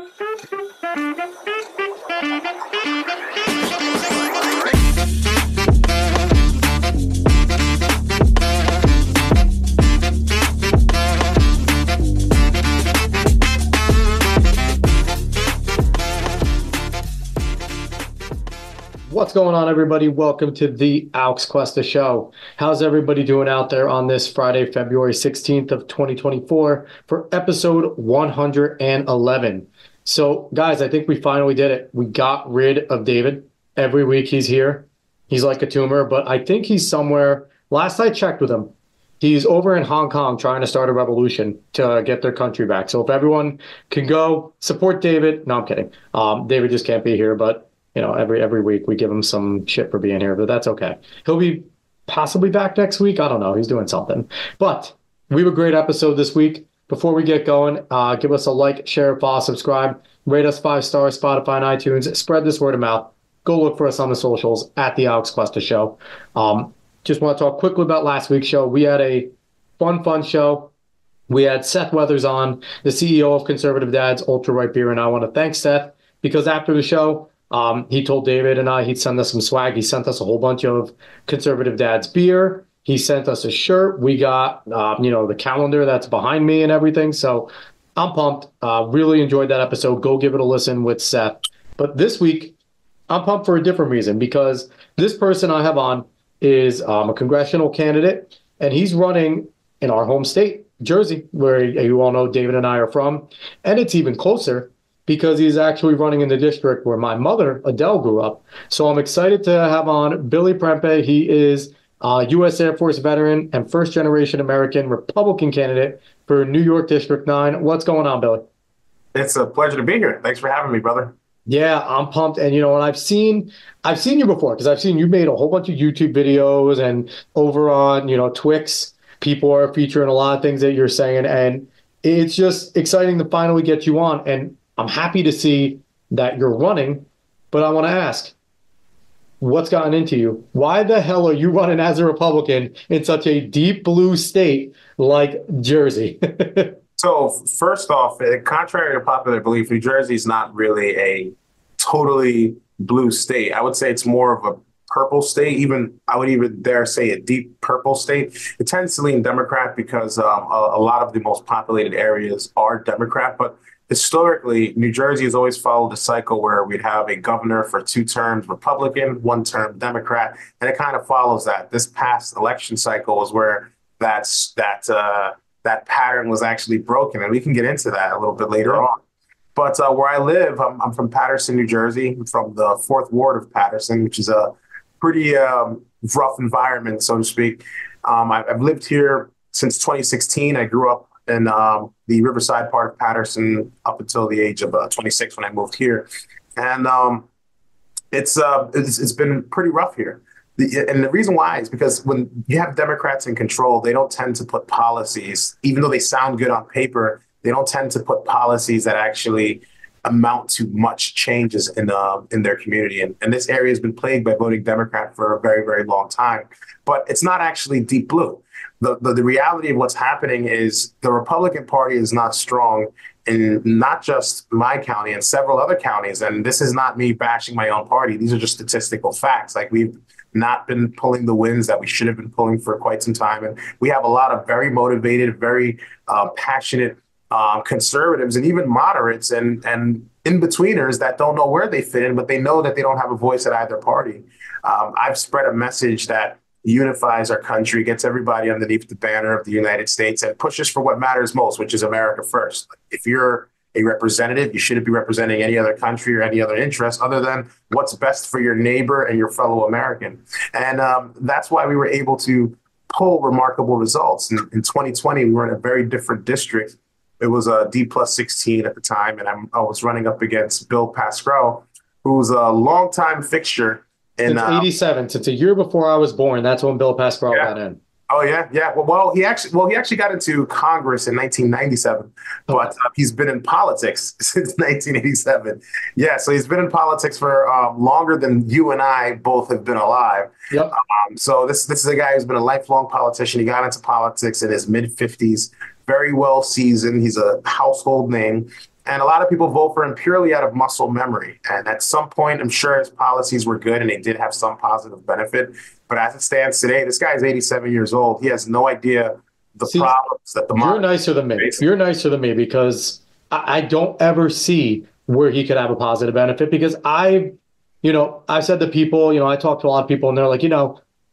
What's going on, everybody? Welcome to the Alex Cuesta Show. How's everybody doing out there on this Friday, February 16th of 2024 for episode 111? So, guys, I think we finally did it. We got rid of David. Every week he's here. He's like a tumor, but I think he's somewhere. Last I checked with him, he's over in Hong Kong trying to start a revolution to get their country back. So if everyone can go support David. No, I'm kidding. David just can't be here, but you know, every week we give him some shit for being here, but that's okay. He'll be possibly back next week. I don't know. He's doing something. But we have a great episode this week. Before we get going, give us a like, share, follow, subscribe, rate us 5 stars, Spotify and iTunes. Spread this word of mouth. Go look for us on the socials at the Alex Cuesta Show. Just want to talk quickly about last week's show. We had a fun show. We had Seth Weathers on, the CEO of Conservative Dads, Ultra Right Beer, and I want to thank Seth because after the show, he told David and I he'd send us some swag. He sent us a whole bunch of Conservative Dad's beer. He sent us a shirt. We got, the calendar that's behind me and everything. So I'm pumped. Really enjoyed that episode. Go give it a listen with Seth. But this week, I'm pumped for a different reason because this person I have on is a congressional candidate, and he's running in our home state, Jersey, where you all know David and I are from. And it's even closer because he's actually running in the district where my mother, Adele, grew up. So I'm excited to have on Billy Prempeh. He is a U.S. Air Force veteran and first-generation American Republican candidate for New York District 9. What's going on, Billy? It's a pleasure to be here. Thanks for having me, brother. Yeah, I'm pumped. And, and I've seen you before because I've seen you made a whole bunch of YouTube videos and over on, Twix, people are featuring a lot of things that you're saying. And it's just exciting to finally get you on. And I'm happy to see that you're running, but I want to ask, what's gotten into you? Why the hell are you running as a Republican in such a deep blue state like Jersey? So first off, contrary to popular belief, New Jersey is not really a totally blue state. I would say it's more of a purple state. I would even dare say a deep purple state. It tends to lean Democrat because a lot of the most populated areas are Democrat, but historically, New Jersey has always followed a cycle where we'd have a governor for 2 terms Republican, 1 term Democrat, and it kind of follows that. This past election cycle was where that pattern was actually broken, and we can get into that a little bit later on. But where I live, I'm from Paterson, New Jersey. I'm from the 4th Ward of Paterson, which is a pretty rough environment, so to speak. I've lived here since 2016. I grew up in the Riverside part of Paterson up until the age of 26 when I moved here. And it's been pretty rough here. And the reason why is because when you have Democrats in control, they don't tend to put policies, even though they sound good on paper, they don't tend to put policies that actually amount to much changes in their community. And this area has been plagued by voting Democrat for a very, very long time. But it's not actually deep blue. The reality of what's happening is the Republican Party is not strong in not just my county and several other counties. And this is not me bashing my own party. These are just statistical facts. Like, we've not been pulling the wins that we should have been pulling for quite some time. And we have a lot of very motivated, very passionate conservatives and even moderates and in-betweeners that don't know where they fit in, but they know that they don't have a voice at either party. I've spread a message that unifies our country, gets everybody underneath the banner of the United States, and pushes for what matters most, which is America first. If you're a representative, you shouldn't be representing any other country or any other interest other than what's best for your neighbor and your fellow American. And that's why we were able to pull remarkable results. In 2020, we were in a very different district. It was a D+16 at the time, and I was running up against Bill Pascrell, who's a longtime fixture. Since 87, since a year before I was born, that's when Bill Pascrell got in. Oh, yeah. Well, he actually got into Congress in 1997, but he's been in politics since 1987. Yeah, so he's been in politics for longer than you and I both have been alive. Yep. So this is a guy who's been a lifelong politician. He got into politics in his mid-50s, very well seasoned. He's a household name. And a lot of people vote for him purely out of muscle memory. And at some point, I'm sure his policies were good and they did have some positive benefit. But as it stands today, this guy is 87 years old. He has no idea the See, problems that the you're modern nicer than me. face. You're nicer than me because I don't ever see where he could have a positive benefit because I've said to people, I talk to a lot of people and they're like,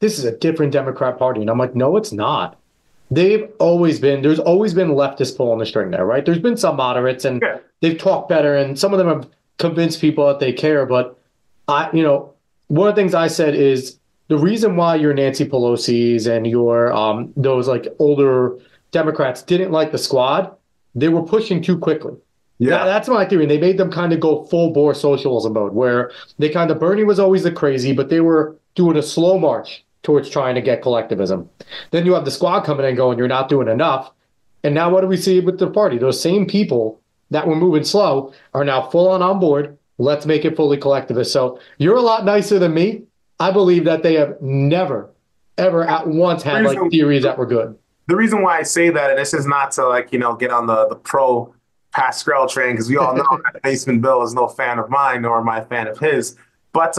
this is a different Democrat Party. And I'm like, no, it's not. There's always been leftist pulling the string there, right? There's been some moderates and Yeah. they've talked better and some of them have convinced people that they care. But one of the things I said is the reason why your Nancy Pelosi's and your those like older Democrats didn't like the squad, they were pushing too quickly. Yeah. That's my theory. They made them kind of go full bore socialism mode where Bernie was always the crazy, but they were doing a slow march towards trying to get collectivism. Then you have the squad coming in going, you're not doing enough. And now what do we see with the party? Those same people that were moving slow are now full on board. Let's make it fully collectivist. So you're a lot nicer than me. I believe that they have never, ever at once had like theories that were good. The reason why I say that, and this is not to get on the pro Pascal train, because we all know that Basement Bill is no fan of mine, nor am I a fan of his. But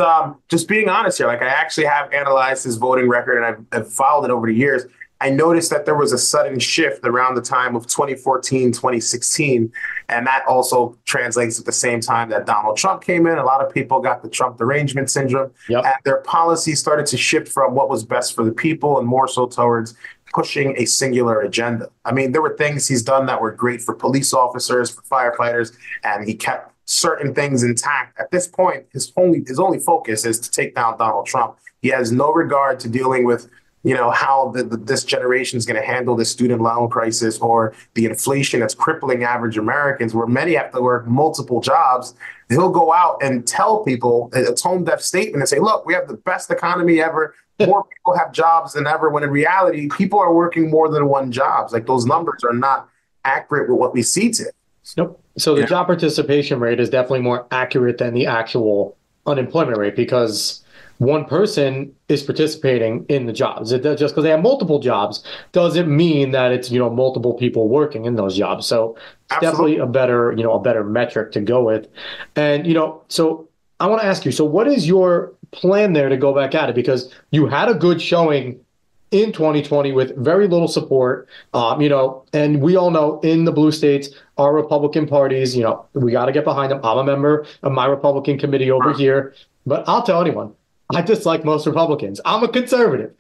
just being honest here, like I actually have analyzed his voting record and I've followed it over the years. I noticed that there was a sudden shift around the time of 2014, 2016. And that also translates at the same time that Donald Trump came in. A lot of people got the Trump derangement syndrome. Yep. And their policies started to shift from what was best for the people and more so towards pushing a singular agenda. I mean, there were things he's done that were great for police officers, for firefighters, and he kept certain things intact. At this point, his only focus is to take down Donald Trump. He has no regard to dealing with how this generation is going to handle the student loan crisis or the inflation that's crippling average Americans, where many have to work multiple jobs. He'll go out and tell people a tone-deaf statement and say, look, we have the best economy ever. More people have jobs than ever, when in reality, people are working more than one job. Like those numbers are not accurate with what we see today. Nope. So the job participation rate is definitely more accurate than the actual unemployment rate because one person is participating in the jobs. Just because they have multiple jobs doesn't mean that it's multiple people working in those jobs. So it's definitely a better metric to go with. And so I want to ask you, so what is your plan there to go back at it? Because you had a good showing in 2020 with very little support, and we all know in the blue states, our Republican parties, we got to get behind them. I'm a member of my Republican committee over here, but I'll tell anyone, I dislike most Republicans. I'm a conservative.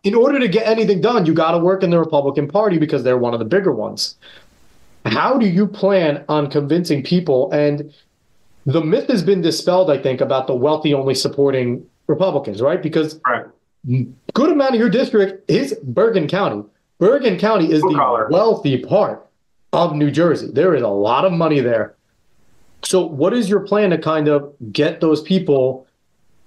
In order to get anything done, you got to work in the Republican Party because they're one of the bigger ones. How do you plan on convincing people? And the myth has been dispelled, I think, about the wealthy only supporting Republicans, right? Because good amount of your district is Bergen County. Bergen County is the wealthy part of New Jersey. There is a lot of money there. So what is your plan to kind of get those people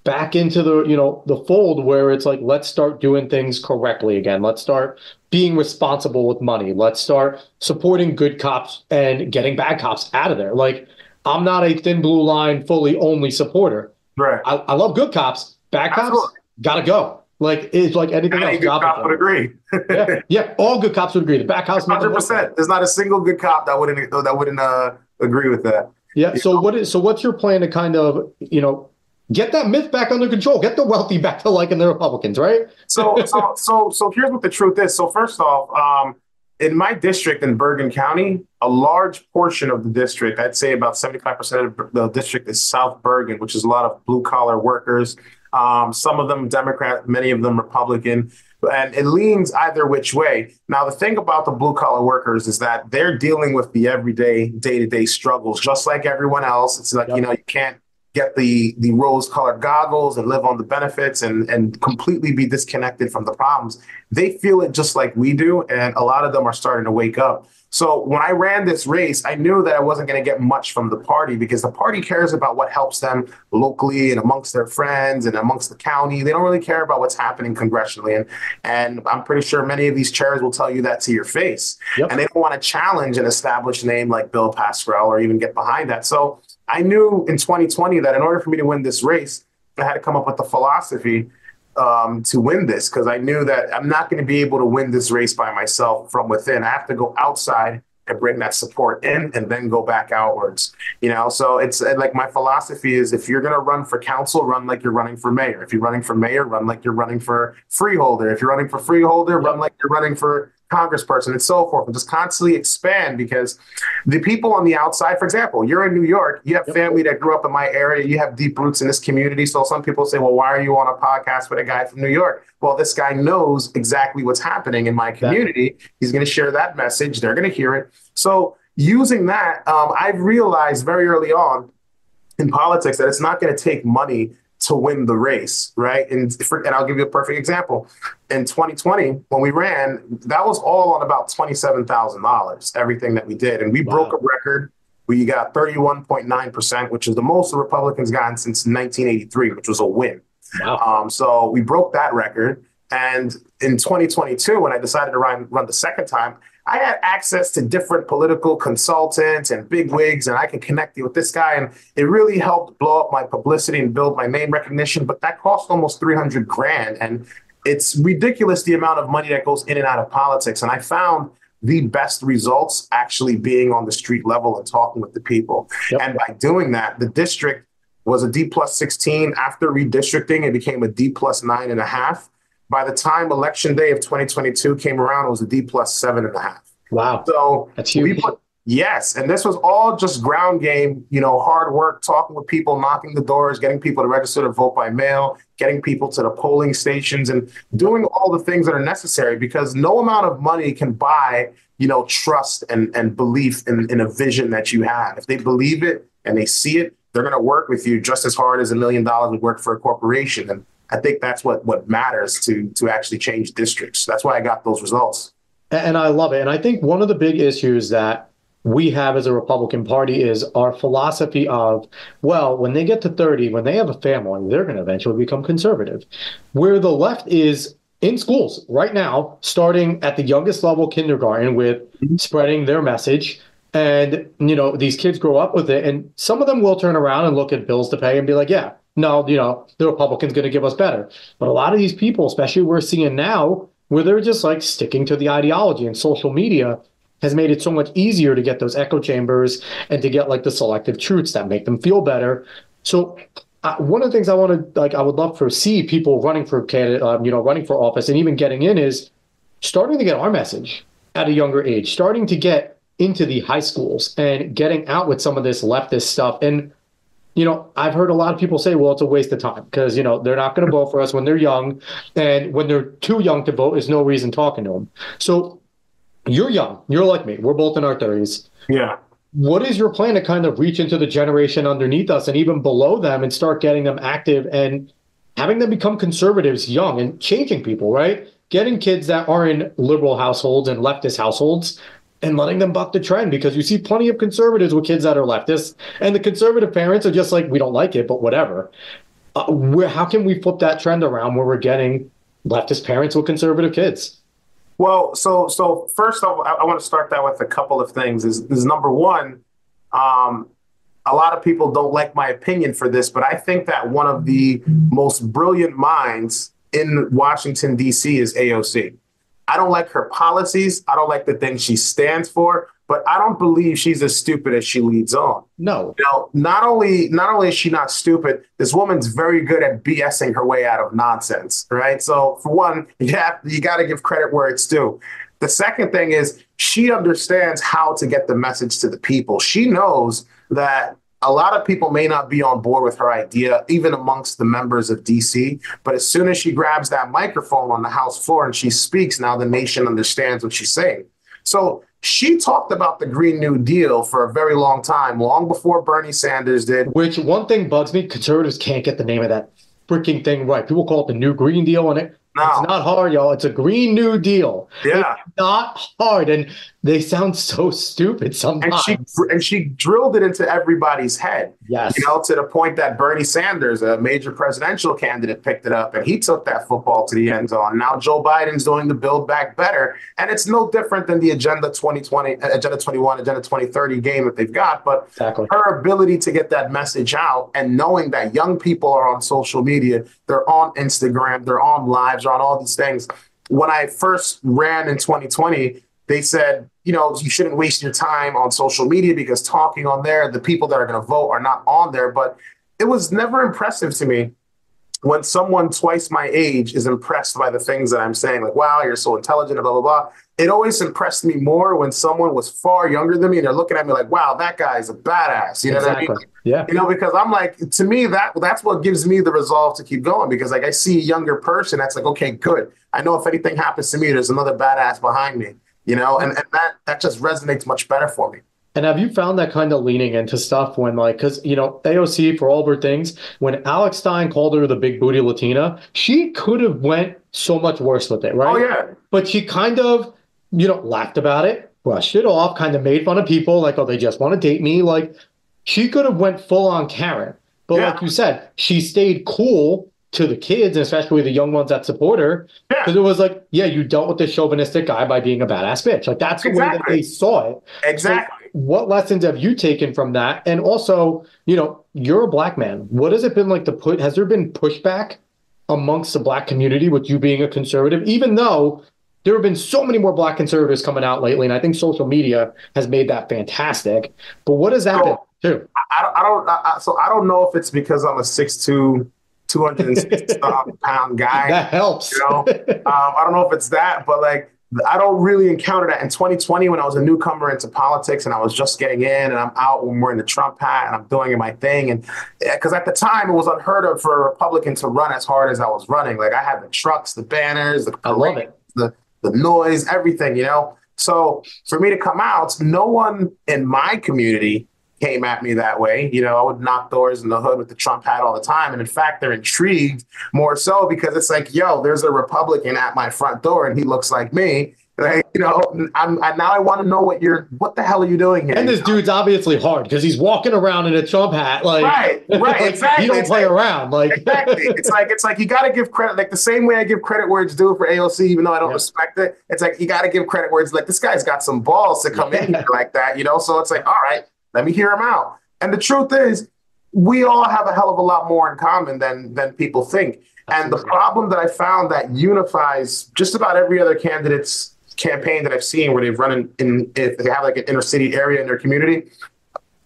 back into the fold where it's like, let's start doing things correctly again. Let's start being responsible with money. Let's start supporting good cops and getting bad cops out of there. Like, I'm not a thin blue line, fully only supporter. Right. I love good cops. Bad cops, gotta go. Like, it's like anything else. Good cop would agree. yeah, all good cops would agree. The back house, 100%. There's not a single good cop that wouldn't agree with that. Yeah. So what's your plan to kind of get that myth back under control, get the wealthy back to liking the Republicans, right? So here's what the truth is. So first off, in my district in Bergen County, a large portion of the district, I'd say about 75% of the district is South Bergen, which is a lot of blue collar workers. Some of them Democrat, many of them Republican, and it leans either which way. Now, the thing about the blue collar workers is that they're dealing with the everyday, day-to-day struggles, just like everyone else. It's like, you can't get the rose-colored goggles and live on the benefits and completely be disconnected from the problems. They feel it just like we do, and a lot of them are starting to wake up. So when I ran this race, I knew that I wasn't going to get much from the party because the party cares about what helps them locally and amongst their friends and amongst the county. They don't really care about what's happening congressionally. And I'm pretty sure many of these chairs will tell you that to your face. Yep. And they don't want to challenge an established name like Bill Pascal or even get behind that. So I knew in 2020 that in order for me to win this race, I had to come up with the philosophy to win this, because I knew that I'm not going to be able to win this race by myself from within. I have to go outside and bring that support in and then go back outwards. So it's like my philosophy is if you're going to run for council, run like you're running for mayor. If you're running for mayor, run like you're running for freeholder. If you're running for freeholder, run like you're running for congressperson and so forth, and just constantly expand, because the people on the outside, for example, you're in New York, you have family that grew up in my area, you have deep roots in this community. So some people say, well, why are you on a podcast with a guy from New York? Well, this guy knows exactly what's happening in my community. He's going to share that message. They're going to hear it. So using that, I've realized very early on in politics that it's not going to take money to win the race, right? And I'll give you a perfect example. In 2020, when we ran, that was all on about $27,000, everything that we did. And we broke a record. We got 31.9%, which is the most the Republicans gotten since 1983, which was a win. Wow. So we broke that record. And in 2022, when I decided to run the second time, I had access to different political consultants and bigwigs, and I can connect you with this guy. And it really helped blow up my publicity and build my name recognition. But that cost almost $300,000. And it's ridiculous the amount of money that goes in and out of politics. And I found the best results actually being on the street level and talking with the people. And by doing that, the district was a D+16. After redistricting, it became a D+9.5. By the time election day of 2022 came around, it was a D+7.5. Wow. So that's huge. Yes. And this was all just ground game, hard work, talking with people, knocking the doors, getting people to register to vote by mail, getting people to the polling stations, and doing all the things that are necessary, because no amount of money can buy, trust and belief in a vision that you have. If they believe it and they see it, they're going to work with you just as hard as $1 million would work for a corporation. And I think that's what matters to actually change districts. That's why I got those results. And I love it. And I think one of the big issues that we have as a Republican Party is our philosophy of, well, when they get to 30, when they have a family, they're going to eventually become conservative. Where the left is in schools right now, starting at the youngest level, kindergarten, with spreading their message. And, these kids grow up with it. And some of them will turn around and look at bills to pay and be like, yeah, no, the Republicans going to give us better. But a lot of these people, especially we're seeing now, where they're just like sticking to the ideology, and social media has made it so much easier to get those echo chambers and to get like the selective truths that make them feel better. So one of the things I would love to see people running for running for office and even getting in is starting to get our message at a younger age, starting to get into the high schools and getting out with some of this leftist stuff. And I've heard a lot of people say, well, it's a waste of time because, they're not going to vote for us when they're young. And when they're too young to vote, there's no reason talking to them. So you're young. You're like me. We're both in our 30s. Yeah. What is your plan to kind of reach into the generation underneath us and even below them and start getting them active and having them become conservatives young and changing people, right? Getting kids that are in liberal households and leftist households and letting them buck the trend, because you see plenty of conservatives with kids that are leftists, and the conservative parents are just like, we don't like it, but whatever. How can we flip that trend around where we're getting leftist parents with conservative kids? Well, so first off, I want to start that with a couple of things. Is number one, a lot of people don't like my opinion for this, but I think that one of the most brilliant minds in Washington, D.C. is AOC. I don't like her policies. I don't like the things she stands for, but I don't believe she's as stupid as she leads on. No. Not only is she not stupid, this woman's very good at BSing her way out of nonsense, right? So for one, you got to give credit where it's due. The second thing is she understands how to get the message to the people. She knows that a lot of people may not be on board with her idea, even amongst the members of DC. But as soon as she grabs that microphone on the House floor and she speaks, now the nation understands what she's saying. So she talked about the Green New Deal for a very long time, long before Bernie Sanders did. Which one thing bugs me, conservatives can't get the name of that freaking thing right. People call it the New Green Deal, and it's not hard, y'all. It's a Green New Deal. Yeah. It's not hard, and they sound so stupid sometimes. And she drilled it into everybody's head. Yes. To the point that Bernie Sanders, a major presidential candidate, picked it up and he took that football to the end zone. Now Joe Biden's doing the Build Back Better. And it's no different than the Agenda 2020, Agenda 21, Agenda 2030 game that they've got. But exactly. Her ability to get that message out and knowing that young people are on social media, they're on Instagram, they're on lives, they're on all these things. When I first ran in 2020, They said, you know, you shouldn't waste your time on social media because talking on there, the people that are going to vote are not on there. But it was never impressive to me when someone twice my age is impressed by the things that I'm saying, like, wow, you're so intelligent, and blah, blah, blah. It always impressed me more when someone was far younger than me and they're looking at me like, wow, that guy's a badass. You know what I mean? Yeah. You know, because I'm like, to me, that's what gives me the resolve to keep going, because like I see a younger person that's like, okay, good. I know if anything happens to me, there's another badass behind me, you know, and that just resonates much better for me. And have you found that kind of leaning into stuff when like, because, you know, AOC, for all of her things, when Alex Stein called her the big booty Latina, she could have went so much worse with it, right? Oh, yeah. But she kind of, you know, laughed about it, brushed it off, kind of made fun of people like, oh, they just want to date me. Like, she could have went full on Karen. But Yeah. like you said, she stayed cool to the kids, and especially the young ones that support her. Because Yeah. it was like, yeah, you dealt with this chauvinistic guy by being a badass bitch. Like, that's the way that they saw it. Exactly. So what lessons have you taken from that? And also, you know, you're a black man. What has it been like to put, has there been pushback amongst the black community with you being a conservative, even though there have been so many more black conservatives coming out lately, and I think social media has made that fantastic. But what has that been too? So I don't know if it's because I'm a 6'2", 260-pound guy. That helps. You know, I don't know if it's that, but like, I don't really encounter that in 2020 when I was a newcomer into politics and I was just getting in, and I'm out when we're in the Trump hat and I'm doing my thing. And because at the time it was unheard of for a Republican to run as hard as I was running. Like, I had the trucks, the banners, the parade, the noise, everything, you know. So for me to come out, no one in my community came at me that way. You know, I would knock doors in the hood with the Trump hat all the time. And in fact, they're intrigued more so because it's like, yo, there's a Republican at my front door and he looks like me. Like, you know, now I want to know what the hell are you doing here? And this dude's obviously hard because he's walking around in a Trump hat. Like, right, like, exactly. He don't play around. Like, exactly. It's like you got to give credit, like the same way I give credit where it's due for AOC, even though I don't respect it. It's like you got to give credit where it's like, this guy's got some balls to come in here like that, you know. So it's like, all right, let me hear him out. And the truth is, we all have a hell of a lot more in common than people think. And the problem that I found that unifies just about every other candidate's campaign that I've seen where they've run if they have like an inner city area in their community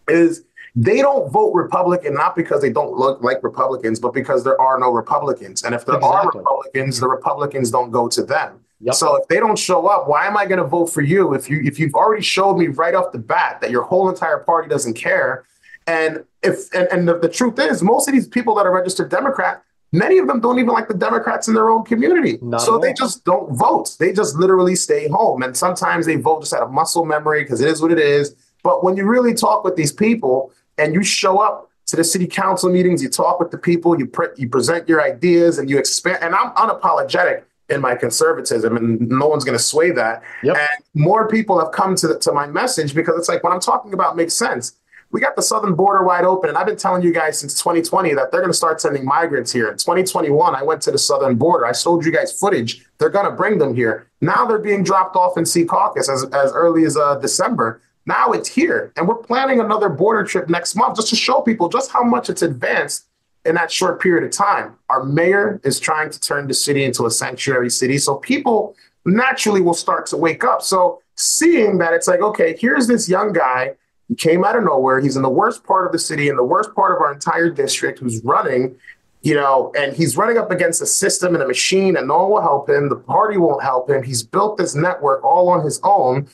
is they don't vote Republican, not because they don't look like Republicans, but because there are no Republicans. And if there are Republicans, the Republicans don't go to them. Yep. So if they don't show up, why am I going to vote for you if you've already showed me right off the bat that your whole entire party doesn't care? And the truth is, most of these people that are registered Democrat, many of them don't even like the Democrats in their own community. So they just don't vote. They just literally stay home. And sometimes they vote just out of muscle memory because it is what it is. But when you really talk with these people and you show up to the city council meetings, you talk with the people, you present your ideas and you expand. And I'm unapologetic in my conservatism, and no one's going to sway that. Yep. And more people have come to my message because it's like, what I'm talking about makes sense. We got the southern border wide open, and I've been telling you guys since 2020 that they're going to start sending migrants here. In 2021, I went to the southern border. I showed you guys footage. They're going to bring them here. Now they're being dropped off in Sea Caucus as early as December. Now it's here, and we're planning another border trip next month just to show people just how much it's advanced in that short period of time. Our mayor is trying to turn the city into a sanctuary city, so people naturally will start to wake up. So seeing that, it's like, okay, here's this young guy. He came out of nowhere. He's in the worst part of the city, in the worst part of our entire district, who's running, you know, and he's running up against a system and a machine, and no one will help him. The party won't help him. He's built this network all on his own.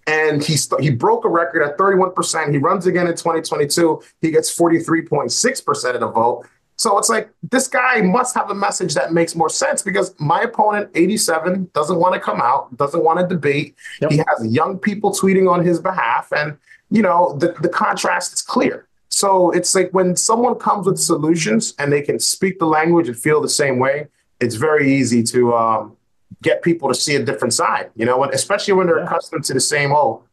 And he broke a record at 31%. He runs again in 2022. He gets 43.6% of the vote. So it's like, this guy must have a message that makes more sense, because my opponent, 87, doesn't want to come out, doesn't want to debate. Yep. He has young people tweeting on his behalf. And, you know, the contrast is clear. So it's like when someone comes with solutions and they can speak the language and feel the same way, it's very easy to get people to see a different side, you know, especially when they're accustomed to the same old.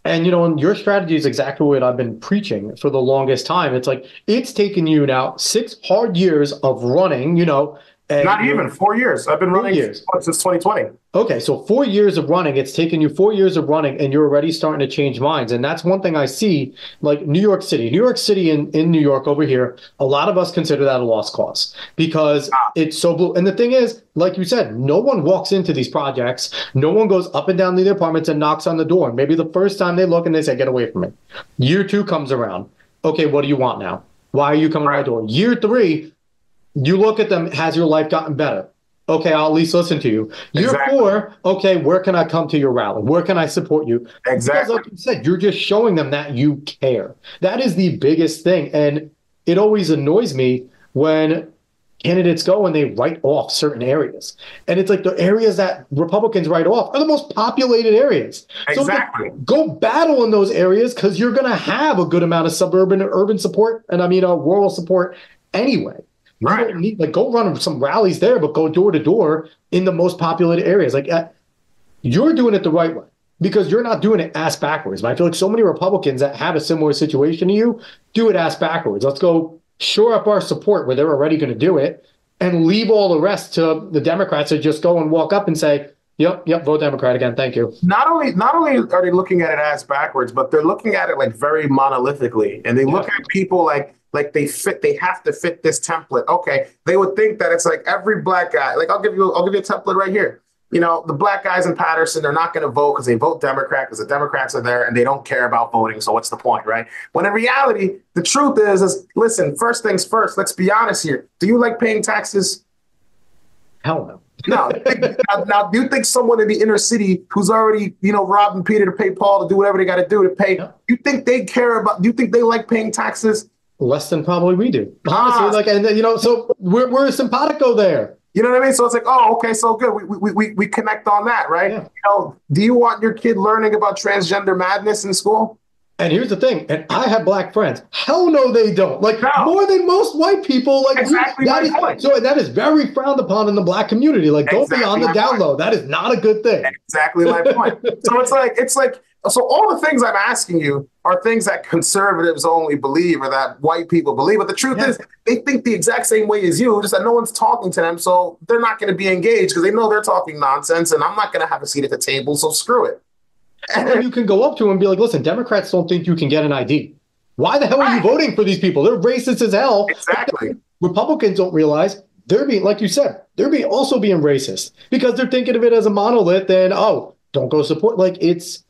And, you know, and your strategy is exactly what I've been preaching for the longest time. It's like, it's taken you now 6 hard years of running, you know, And Not even 4 years. I've been running since 2020. Okay, so 4 years of running, it's taken you 4 years of running, and you're already starting to change minds. And that's one thing I see, like New York City. New York City in New York over here, a lot of us consider that a lost cause because it's so blue. And the thing is, like you said, no one walks into these projects. No one goes up and down the apartments and knocks on the door. Maybe the first time they look and they say, get away from me. Year 2 comes around. Okay, what do you want now? Why are you coming to my door? Year 3, you look at them, has your life gotten better? Okay, I'll at least listen to you. Year 4, okay, where can I come to your rally? Where can I support you? Exactly. Because like you said, you're just showing them that you care. That is the biggest thing. And it always annoys me when candidates go and they write off certain areas. And it's like the areas that Republicans write off are the most populated areas. Exactly. So go battle in those areas because you're going to have a good amount of suburban and urban support, and rural support anyway. Right. You don't need, like, go run some rallies there, but go door to door in the most populated areas. Like, you're doing it the right way because you're not doing it ass backwards. And I feel like so many Republicans that have a similar situation to you do it ass backwards. Let's go shore up our support where they're already going to do it and leave all the rest to the Democrats to just go and walk up and say, yep, vote Democrat again. Thank you. Not only are they looking at it ass backwards, but they're looking at it like very monolithically. And they look at people like they have to fit this template. Okay. They would think that it's like every black guy, like I'll give you a template right here. The black guys in Patterson, they're not going to vote because they vote Democrat because the Democrats are there and they don't care about voting. So what's the point, right? When in reality, the truth is listen, first things first, let's be honest here. Do you like paying taxes? Hell no. No. Now, do you think someone in the inner city who's already, robbing Peter to pay Paul to do whatever they got to do to pay, you think they care about, do you think they like paying taxes? Less than probably we do. Honestly, so we're simpatico there. You know what I mean? So it's like, oh, okay, so good. We connect on that, right? Yeah. Do you want your kid learning about transgender madness in school? And here's the thing, and I have black friends. Hell no, they don't. More than most white people. Exactly my point. So that is very frowned upon in the black community. Don't be on the down low. That is not a good thing. Exactly my point. So it's like, so all the things I'm asking you are things that conservatives only believe or that white people believe. But the truth is they think the exact same way as you, just that no one's talking to them. So they're not going to be engaged because they know they're talking nonsense and I'm not going to have a seat at the table. So screw it. And you can go up to them and be like, listen, Democrats don't think you can get an ID. Why the hell are you voting for these people? They're racist as hell. Exactly. Republicans don't realize they're being, like you said, they're also being racist because they're thinking of it as a monolith and, don't go support. It's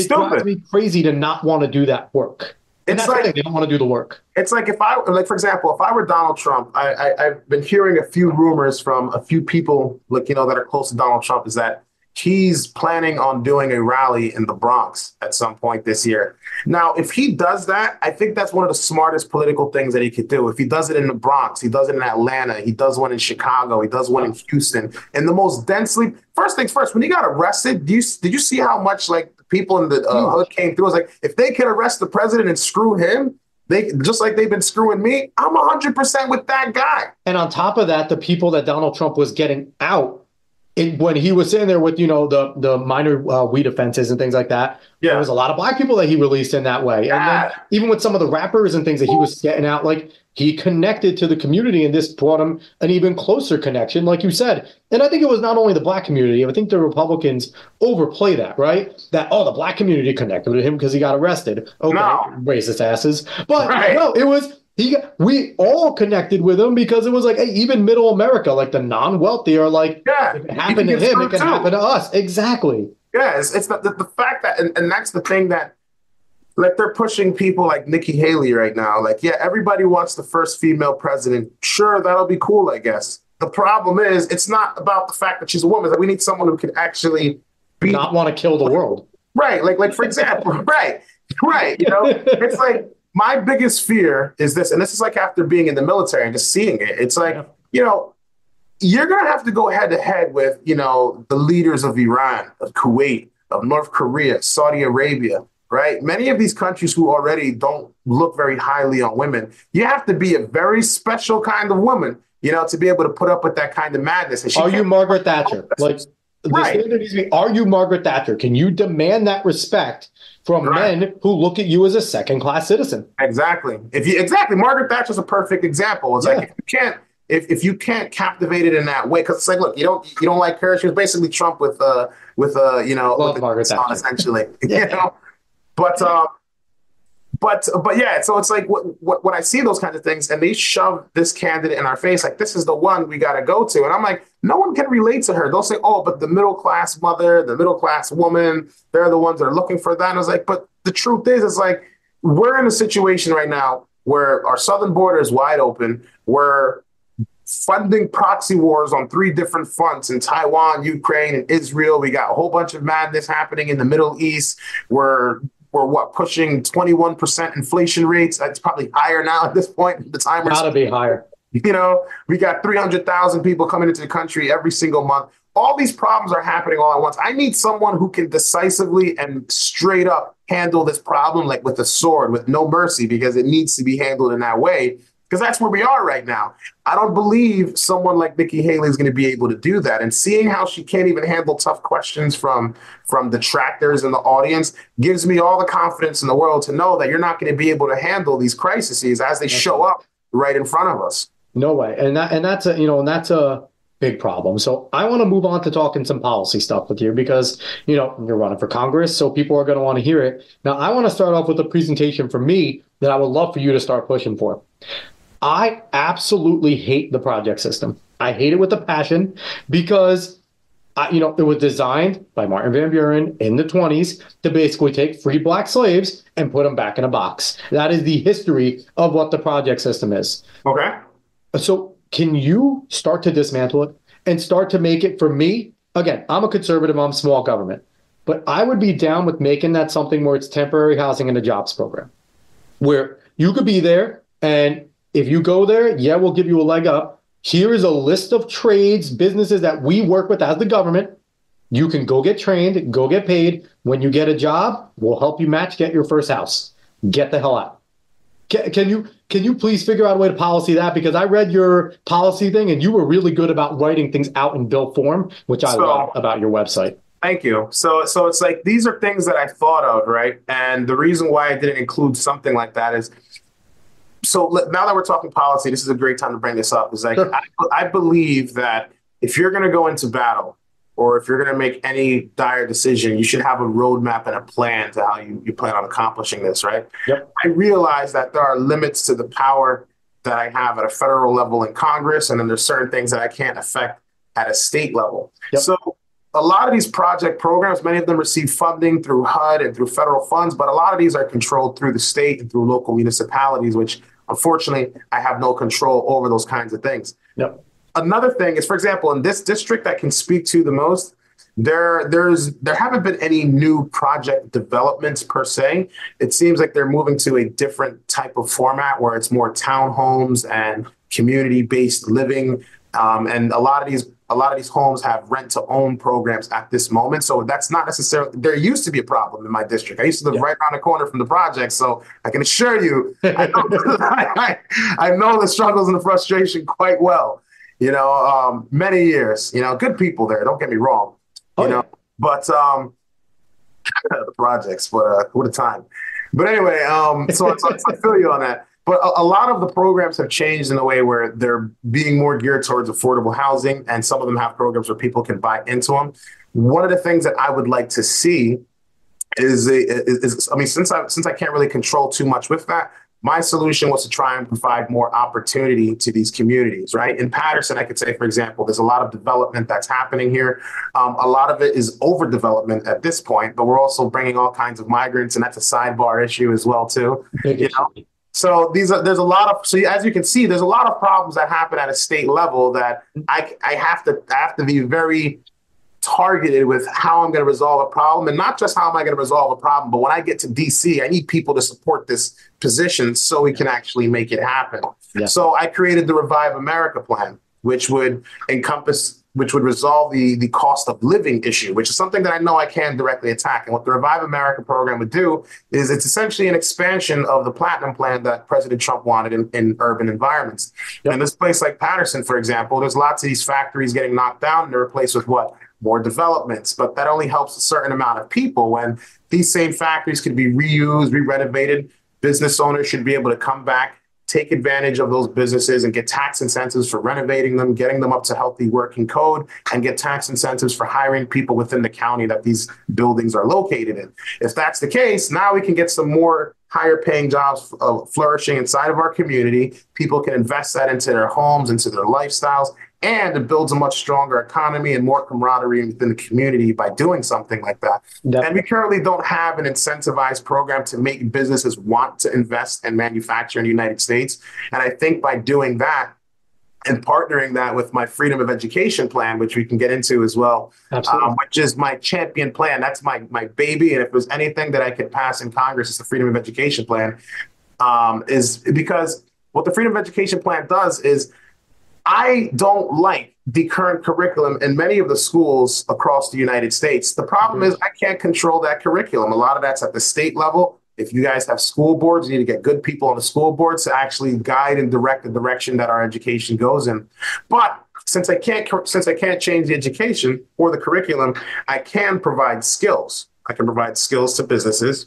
drives me crazy to not want to do that work. And that's the thing, they don't want to do the work. It's like for example, if I were Donald Trump, I've been hearing a few rumors from a few people, that are close to Donald Trump, is that he's planning on doing a rally in the Bronx at some point this year. Now, if he does that, I think that's one of the smartest political things that he could do. If he does it in the Bronx, he does it in Atlanta, he does one in Chicago, he does one in Houston, and the most densely. First things first, when he got arrested, did you see how much people in the hood came through? It was like, if they can arrest the president and screw him, they just like they've been screwing me, I'm 100% with that guy. And on top of that, the people that Donald Trump was getting out when he was sitting there with, the minor weed offenses and things like that, there was a lot of black people that he released in that way. And then even with some of the rappers and things that he was getting out, he connected to the community, and this brought him an even closer connection, like you said. And I think it was not only the black community. I think the Republicans overplay that, right? That, the black community connected with him because he got arrested. Okay, racist asses. But no, it was... we all connected with him because it was like, hey, even middle America, like the non-wealthy are like, if it happened to him, it can happen to us. Exactly. Yeah, it's the fact that, and that's the thing that, they're pushing people like Nikki Haley right now. Everybody wants the first female president. Sure, that'll be cool, I guess. The problem is, it's not about the fact that she's a woman. We need someone who can actually not want to kill the world. Right. Like for example, right. It's like, my biggest fear is this, and this is after being in the military and just seeing it. It's like, you're going to have to go head to head with, the leaders of Iran, of Kuwait, of North Korea, Saudi Arabia, right? Many of these countries who already don't look very highly on women. You have to be a very special kind of woman, to be able to put up with that kind of madness. And are you Margaret Thatcher? The standard needs to be, are you Margaret Thatcher? Can you demand that respect from men who look at you as a second-class citizen? Exactly. Margaret Thatcher's a perfect example. It's like, if you can't captivate it in that way, because it's like, look, you don't like her. She was basically Trump with Love the Margaret song, Thatcher. essentially. Yeah. But yeah, so it's like when I see those kinds of things and they shove this candidate in our face, like this is the one we got to go to, and I'm like, no one can relate to her. They'll say, oh, but the middle class mother, the middle class woman, they're the ones that are looking for that. And I was like, but the truth is, it's like we're in a situation right now where our southern border is wide open. We're funding proxy wars on 3 different fronts in Taiwan, Ukraine, and Israel. We got a whole bunch of madness happening in the Middle East. We're what, pushing 21% inflation rates. That's probably higher now at this point. The time Gotta be higher. we got 300,000 people coming into the country every single month. All these problems are happening all at once. I need someone who can decisively and straight up handle this problem like with a sword, with no mercy, because it needs to be handled in that way. Because that's where we are right now. I don't believe someone like Nikki Haley is going to be able to do that. And seeing how she can't even handle tough questions from detractors in the audience gives me all the confidence in the world to know that you're not going to be able to handle these crises as they show up right in front of us. No way. And that's a big problem. So I want to move on to talking some policy stuff with you because, you're running for Congress, so people are going to want to hear it. Now, I want to start off with a presentation for me that I would love for you to start pushing for. I absolutely hate the project system. I hate it with a passion because, it was designed by Martin Van Buren in the 1920s to basically take free black slaves and put them back in a box. That is the history of what the project system is. Okay. So can you start to dismantle it and start to make it, for me, again, I'm a conservative, I'm small government, but I would be down with making that something where it's temporary housing and a jobs program, where you could be there and if you go there, yeah, we'll give you a leg up. Here is a list of trades, businesses that we work with as the government. You can go get trained, go get paid. When you get a job, we'll help you get your first house. Get the hell out. Can you please figure out a way to policy that? Because I read your policy thing and you were really good about writing things out in bill form, which I love about your website. Thank you. So it's like these are things that I thought of, right? And the reason why I didn't include something like that is, so now that we're talking policy, this is a great time to bring this up. Is like, sure. I believe that if you're going to go into battle or if you're going to make any dire decision, you should have a roadmap and a plan to how you plan on accomplishing this, right? Yep. I realize that there are limits to the power that I have at a federal level in Congress, and then there's certain things that I can't affect at a state level. Yep. So a lot of these project programs, many of them receive funding through HUD and through federal funds, but a lot of these are controlled through the state and through local municipalities, which unfortunately I have no control over those kinds of things. Yep. Another thing is, for example, in this district I can speak to the most, there haven't been any new project developments per se. It seems like they're moving to a different type of format where it's more townhomes and community-based living. And a lot of these homes have rent-to-own programs at this moment. So that's not necessarily, there used to be a problem in my district. I used to live right around the corner from the project. So I can assure you, I know the struggles and the frustration quite well. Many years, good people there. Don't get me wrong, but the projects, but what a time. But anyway, so I feel you on that. But a lot of the programs have changed in a way where they're being more geared towards affordable housing, and some of them have programs where people can buy into them. One of the things that I would like to see is since I can't really control too much with that, my solution was to try and provide more opportunity to these communities, right? In Patterson, I could say, for example, there's a lot of development that's happening here. A lot of it is overdevelopment at this point, but we're also bringing all kinds of migrants, and that's a sidebar issue as well, too. So there's a lot of, so as you can see, there's a lot of problems that happen at a state level that I have to be very targeted with how I'm going to resolve a problem, and not just how am I going to resolve a problem, but when I get to DC, I need people to support this position so we can actually make it happen. Yeah. So I created the Revive America plan, which would resolve the cost of living issue, which is something that I know I can directly attack. And what the Revive America program would do is it's essentially an expansion of the Platinum Plan that President Trump wanted in urban environments. Yep. In this place like Patterson, for example, there's lots of these factories getting knocked down and they're replaced with what? More developments. But that only helps a certain amount of people. When these same factories could be reused, re-renovated, business owners should be able to come back, take advantage of those businesses and get tax incentives for renovating them, getting them up to healthy working code, and get tax incentives for hiring people within the county that these buildings are located in. If that's the case, now we can get some more higher paying jobs flourishing inside of our community. People can invest that into their homes, into their lifestyles, and it builds a much stronger economy and more camaraderie within the community by doing something like that. Definitely. And we currently don't have an incentivized program to make businesses want to invest and manufacture in the United States. And I think by doing that and partnering that with my Freedom of Education plan, which we can get into as well, which is my champion plan. That's my baby. And if there's anything that I could pass in Congress, it's the Freedom of Education plan, is because what the Freedom of Education plan does is I don't like the current curriculum in many of the schools across the United States. The problem is I can't control that curriculum. A lot of that's at the state level. If you guys have school boards, you need to get good people on the school boards to actually guide and direct the direction that our education goes in. But since I can't change the education or the curriculum, I can provide skills. I can provide skills to businesses,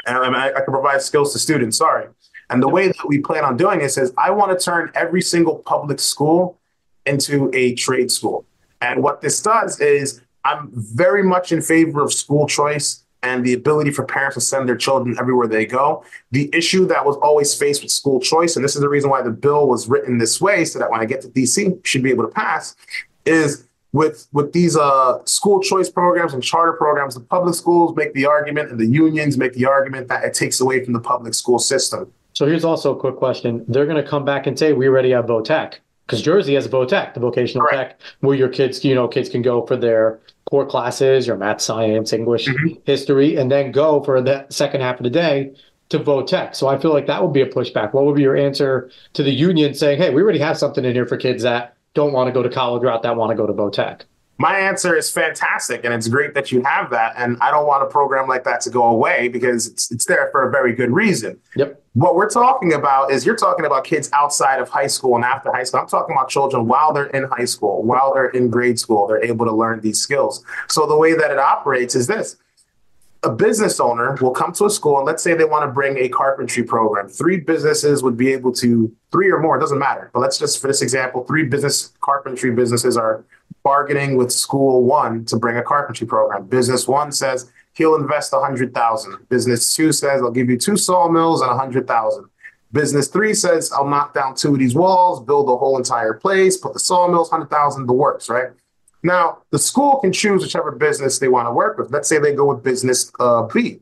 and I can provide skills to students. Sorry. And the way that we plan on doing this is I want to turn every single public school into a trade school. And what this does is I'm very much in favor of school choice and the ability for parents to send their children everywhere they go. The issue that was always faced with school choice, and this is the reason why the bill was written this way, so that when I get to DC, it should be able to pass, is with these school choice programs and charter programs, the public schools make the argument and the unions make the argument that it takes away from the public school system. So here's also a quick question. They're going to come back and say, we already have VOTEC, because Jersey has VOTEC, the vocational tech, where your kids can go for their core classes, your math, science, English, history, and then go for the second half of the day to VOTEC. So I feel like that would be a pushback. What would be your answer to the union saying, hey, we already have something in here for kids that don't want to go to college route, that want to go to VOTEC? My answer is fantastic, and it's great that you have that. And I don't want a program like that to go away because it's there for a very good reason. Yep. What we're talking about is you're talking about kids outside of high school and after high school. I'm talking about children while they're in high school, while they're in grade school, they're able to learn these skills. So the way that it operates is this. A business owner will come to a school and let's say they want to bring a carpentry program. 3 businesses would be able to, 3 or more, it doesn't matter. But let's just, for this example, 3 carpentry businesses are bargaining with school 1 to bring a carpentry program. Business 1 says he'll invest $100,000. Business 2 says I'll give you 2 sawmills and $100,000. Business 3 says I'll knock down 2 of these walls, build the whole entire place, put the sawmills, $100,000, the works, right? Now, the school can choose whichever business they want to work with. Let's say they go with business B.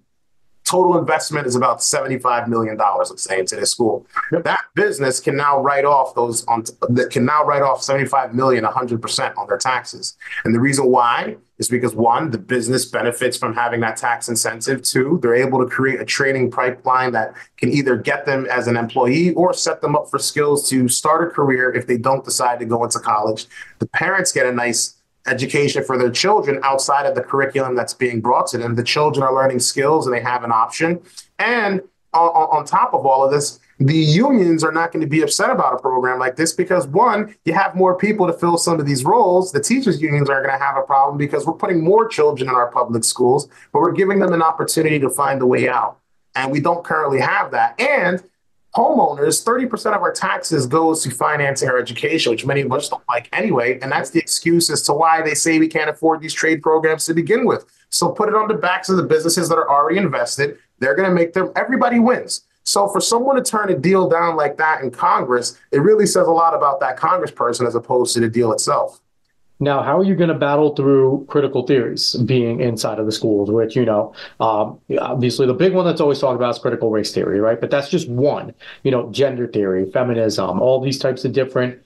Total investment is about $75 million, let's say, into this school. Yep. That business can now write off $75 million, 100% on their taxes. And the reason why is because 1, the business benefits from having that tax incentive. 2, they're able to create a training pipeline that can either get them as an employee or set them up for skills to start a career if they don't decide to go into college. The parents get a nice education for their children outside of the curriculum that's being brought to them. The children are learning skills and they have an option. And on top of all of this, the unions are not going to be upset about a program like this because 1, you have more people to fill some of these roles. The teachers unions are going to have a problem because we're putting more children in our public schools, but we're giving them an opportunity to find a way out. And we don't currently have that. And homeowners, 30% of our taxes goes to financing our education, which many of us don't like anyway. And that's the excuse as to why they say we can't afford these trade programs to begin with. So put it on the backs of the businesses that are already invested. They're going to make them, everybody wins. So for someone to turn a deal down like that in Congress, it really says a lot about that congressperson as opposed to the deal itself. Now, how are you going to battle through critical theories being inside of the schools, which, obviously the big one that's always talked about is critical race theory, right? But that's just one, gender theory, feminism, all these types of different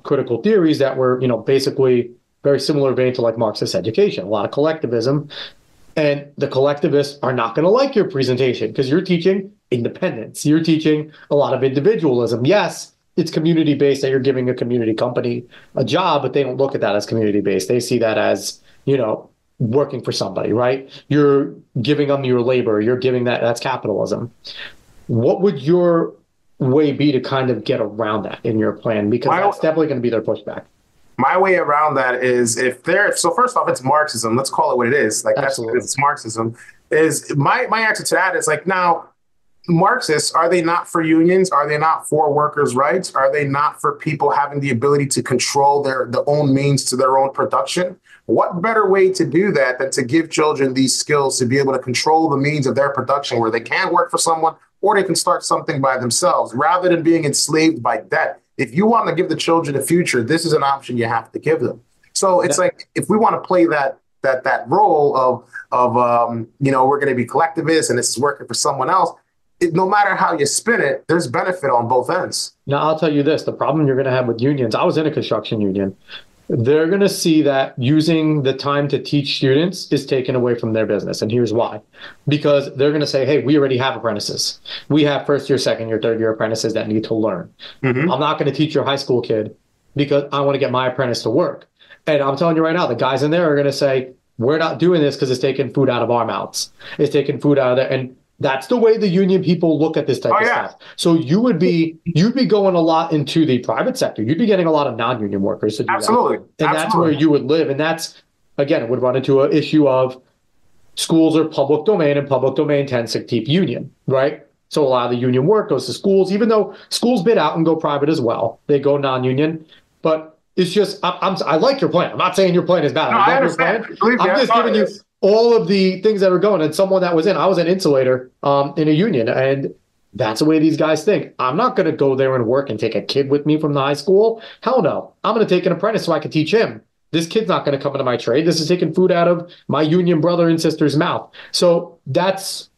critical theories that were, basically very similar vein to like Marxist education, a lot of collectivism. And the collectivists are not going to like your presentation because you're teaching independence. You're teaching a lot of individualism. Yes, it's community-based that you're giving a community company a job, but they don't look at that as community-based. They see that as, working for somebody, right? You're giving them your labor. You're giving that's capitalism. What would your way be to kind of get around that in your plan? Because that's definitely going to be their pushback. My way around that is so first off, it's Marxism. Let's call it what it is. Like, absolutely. It's Marxism. My answer to that is like, now, Marxists, are they not for unions? Are they not for workers' rights? Are they not for people having the ability to control their own means to their own production? What better way to do that than to give children these skills to be able to control the means of their production, where they can work for someone or they can start something by themselves rather than being enslaved by debt? If you want to give the children a future, this is an option you have to give them. So it's like, if we want to play that role of we're going to be collectivists and this is working for someone else, no matter how you spin it, there's benefit on both ends. Now, I'll tell you this, the problem you're going to have with unions, I was in a construction union. They're going to see that using the time to teach students is taken away from their business. And here's why. Because they're going to say, hey, we already have apprentices. We have first year, second year, third year apprentices that need to learn. Mm-hmm. I'm not going to teach your high school kid because I want to get my apprentice to work. And I'm telling you right now, the guys in there are going to say, we're not doing this because it's taking food out of our mouths. It's taking food out of there. And that's the way the union people look at this type of stuff. So you'd be going a lot into the private sector. You'd be getting a lot of non-union workers to do that. And that's where you would live. And that's, again, it would run into an issue of schools are public domain, and public domain tends to keep union, right? So a lot of the union work goes to schools, even though schools bid out and go private as well. They go non-union. But it's just, I like your plan. I'm not saying your plan is bad. No, I understand. I'm just giving you all of the things that are going. And someone that I was an insulator in a union, and that's the way these guys think. I'm not going to go there and work and take a kid with me from the high school. Hell no. I'm going to take an apprentice so I can teach him. This kid's not going to come into my trade. This is taking food out of my union brother and sister's mouth. So that's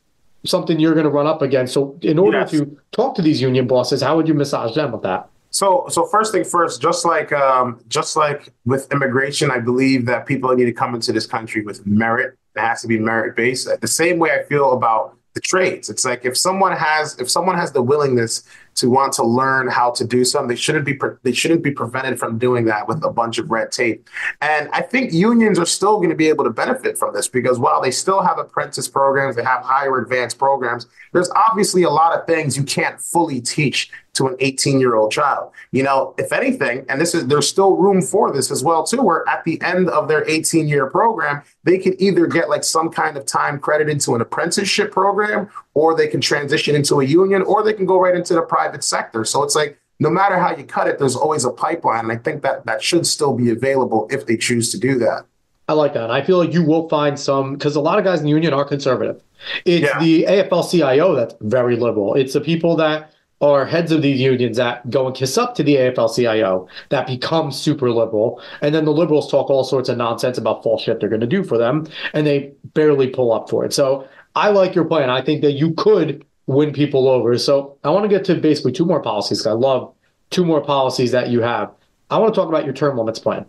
something you're going to run up against. So in order to talk to these union bosses, how would you massage them with that? So first thing first, just like with immigration, I believe that people need to come into this country with merit. It has to be merit based. The same way I feel about the trades. It's like if someone has the willingness to want to learn how to do something, they shouldn't be prevented from doing that with a bunch of red tape. And I think unions are still going to be able to benefit from this, because while they still have apprentice programs, they have higher advanced programs, there's obviously a lot of things you can't fully teach to an 18-year-old child. If anything, and there's still room for this as well too, where at the end of their 18-year program, they could either get like some kind of time credit into an apprenticeship program, or they can transition into a union, or they can go right into the private sector. So it's like, no matter how you cut it, there's always a pipeline. And I think that should still be available if they choose to do that. I like that. And I feel like you will find some, because a lot of guys in the union are conservative. It's the AFL-CIO that's very liberal. It's the people that are heads of these unions that go and kiss up to the AFL-CIO that become super liberal. And then the liberals talk all sorts of nonsense about false shit they're going to do for them, and they barely pull up for it. So I like your plan. I think that you could win people over. So I want to get to basically two more policies. I love two more policies that you have. I want to talk about your term limits plan.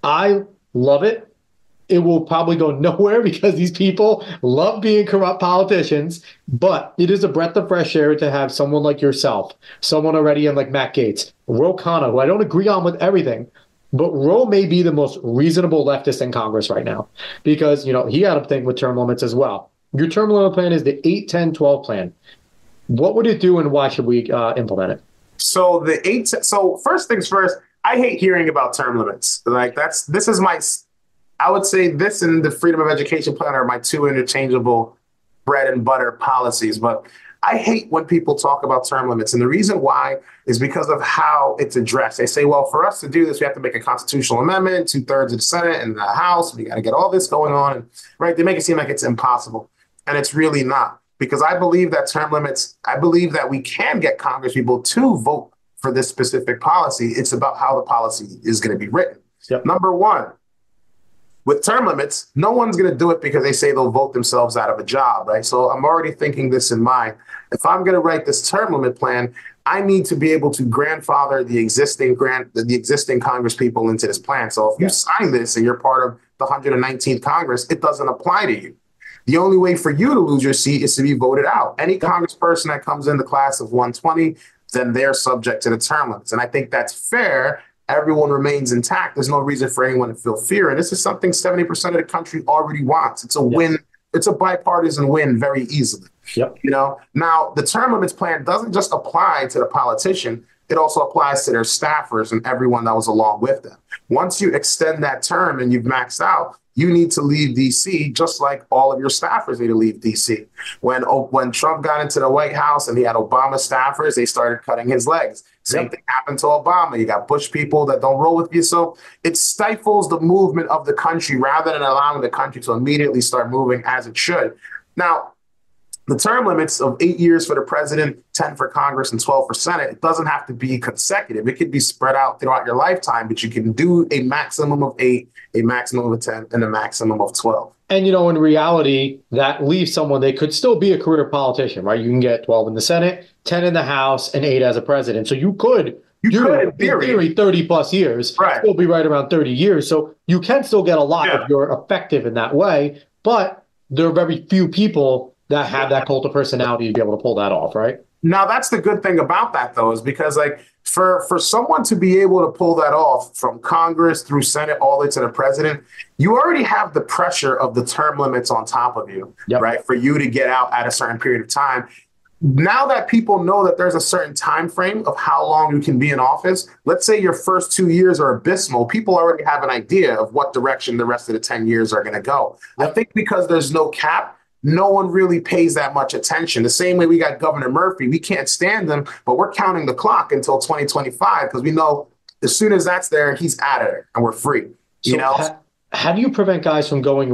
I love it. It will probably go nowhere because these people love being corrupt politicians, but it is a breath of fresh air to have someone like yourself, someone already in like Matt Gaetz, Ro Khanna, who I don't agree on with everything, but Ro may be the most reasonable leftist in Congress right now, because, he had a thing with term limits as well. Your term limit plan is the 8-10-12 plan. What would it do, and why should we implement it? So so first things first, I hate hearing about term limits. I would say this and the freedom of education plan are my two interchangeable bread and butter policies. But I hate when people talk about term limits. And the reason why is because of how it's addressed. They say, well, for us to do this, we have to make a constitutional amendment, 2/3 of the Senate and the House. We got to get all this going on. And, right. They make it seem like it's impossible. And it's really not, because I believe that we can get Congress people to vote for this specific policy. It's about how the policy is going to be written. Yep. Number one, with term limits, no one's going to do it because they say they'll vote themselves out of a job, right? So I'm already thinking this in mind. If I'm going to write this term limit plan, I need to be able to grandfather the existing Congress people into this plan. So if you sign this and you're part of the 119th Congress, it doesn't apply to you. The only way for you to lose your seat is to be voted out. Any congressperson that comes in the class of 120, then they're subject to the term limits. And I think that's fair. Everyone remains intact. There's no reason for anyone to feel fear. And this is something 70% of the country already wants. It's a win. It's a bipartisan win very easily. Yep. Now, the term limits plan doesn't just apply to the politician. It also applies to their staffers and everyone that was along with them. Once you extend that term and you've maxed out, you need to leave DC, just like all of your staffers need to leave DC. When Trump got into the White House and he had Obama staffers, they started cutting his legs. Same thing happened to Obama. You got Bush people that don't roll with you. So it stifles the movement of the country rather than allowing the country to immediately start moving as it should. Now, the term limits of 8 years for the president, 10 for Congress, and 12 for Senate, it doesn't have to be consecutive. It could be spread out throughout your lifetime, but you can do a maximum of 8, a maximum of 10, and a maximum of 12. And, in reality, that leaves someone, they could still be a career politician, right? You can get 12 in the Senate, 10 in the House, and 8 as a president. So you could in theory, 30 plus years, still be right around 30 years. So you can still get a lot if you're effective in that way. But there are very few people that have that cult of personality to be able to pull that off, right? Now, that's the good thing about that, though, is because for someone to be able to pull that off from Congress through Senate all the way to the president, you already have the pressure of the term limits on top of you, right? For you to get out at a certain period of time. Now that people know that there's a certain time frame of how long you can be in office, let's say your first 2 years are abysmal, people already have an idea of what direction the rest of the 10 years are going to go. I think because there's no cap, no one really pays that much attention. The same way we got Governor Murphy, we can't stand him, but we're counting the clock until 2025 because we know as soon as that's there, he's out of there and we're free. How do you prevent guys and girls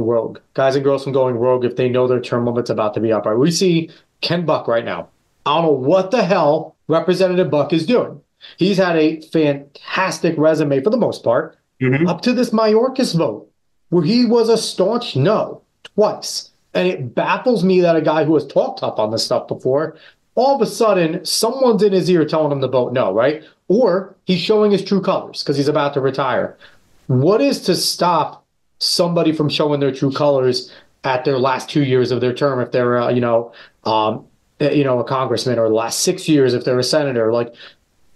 from going rogue if they know their term limit's about to be up? Right? We see Ken Buck right now. I don't know what the hell Representative Buck is doing. He's had a fantastic resume for the most part, up to this Mayorkas vote, where he was a staunch no twice. And it baffles me that a guy who has talked tough on this stuff before, all of a sudden, someone's in his ear telling him to vote no, right? Or he's showing his true colors because he's about to retire. What is to stop somebody from showing their true colors at their last 2 years of their term if they're, a congressman, or the last 6 years if they're a senator? Like,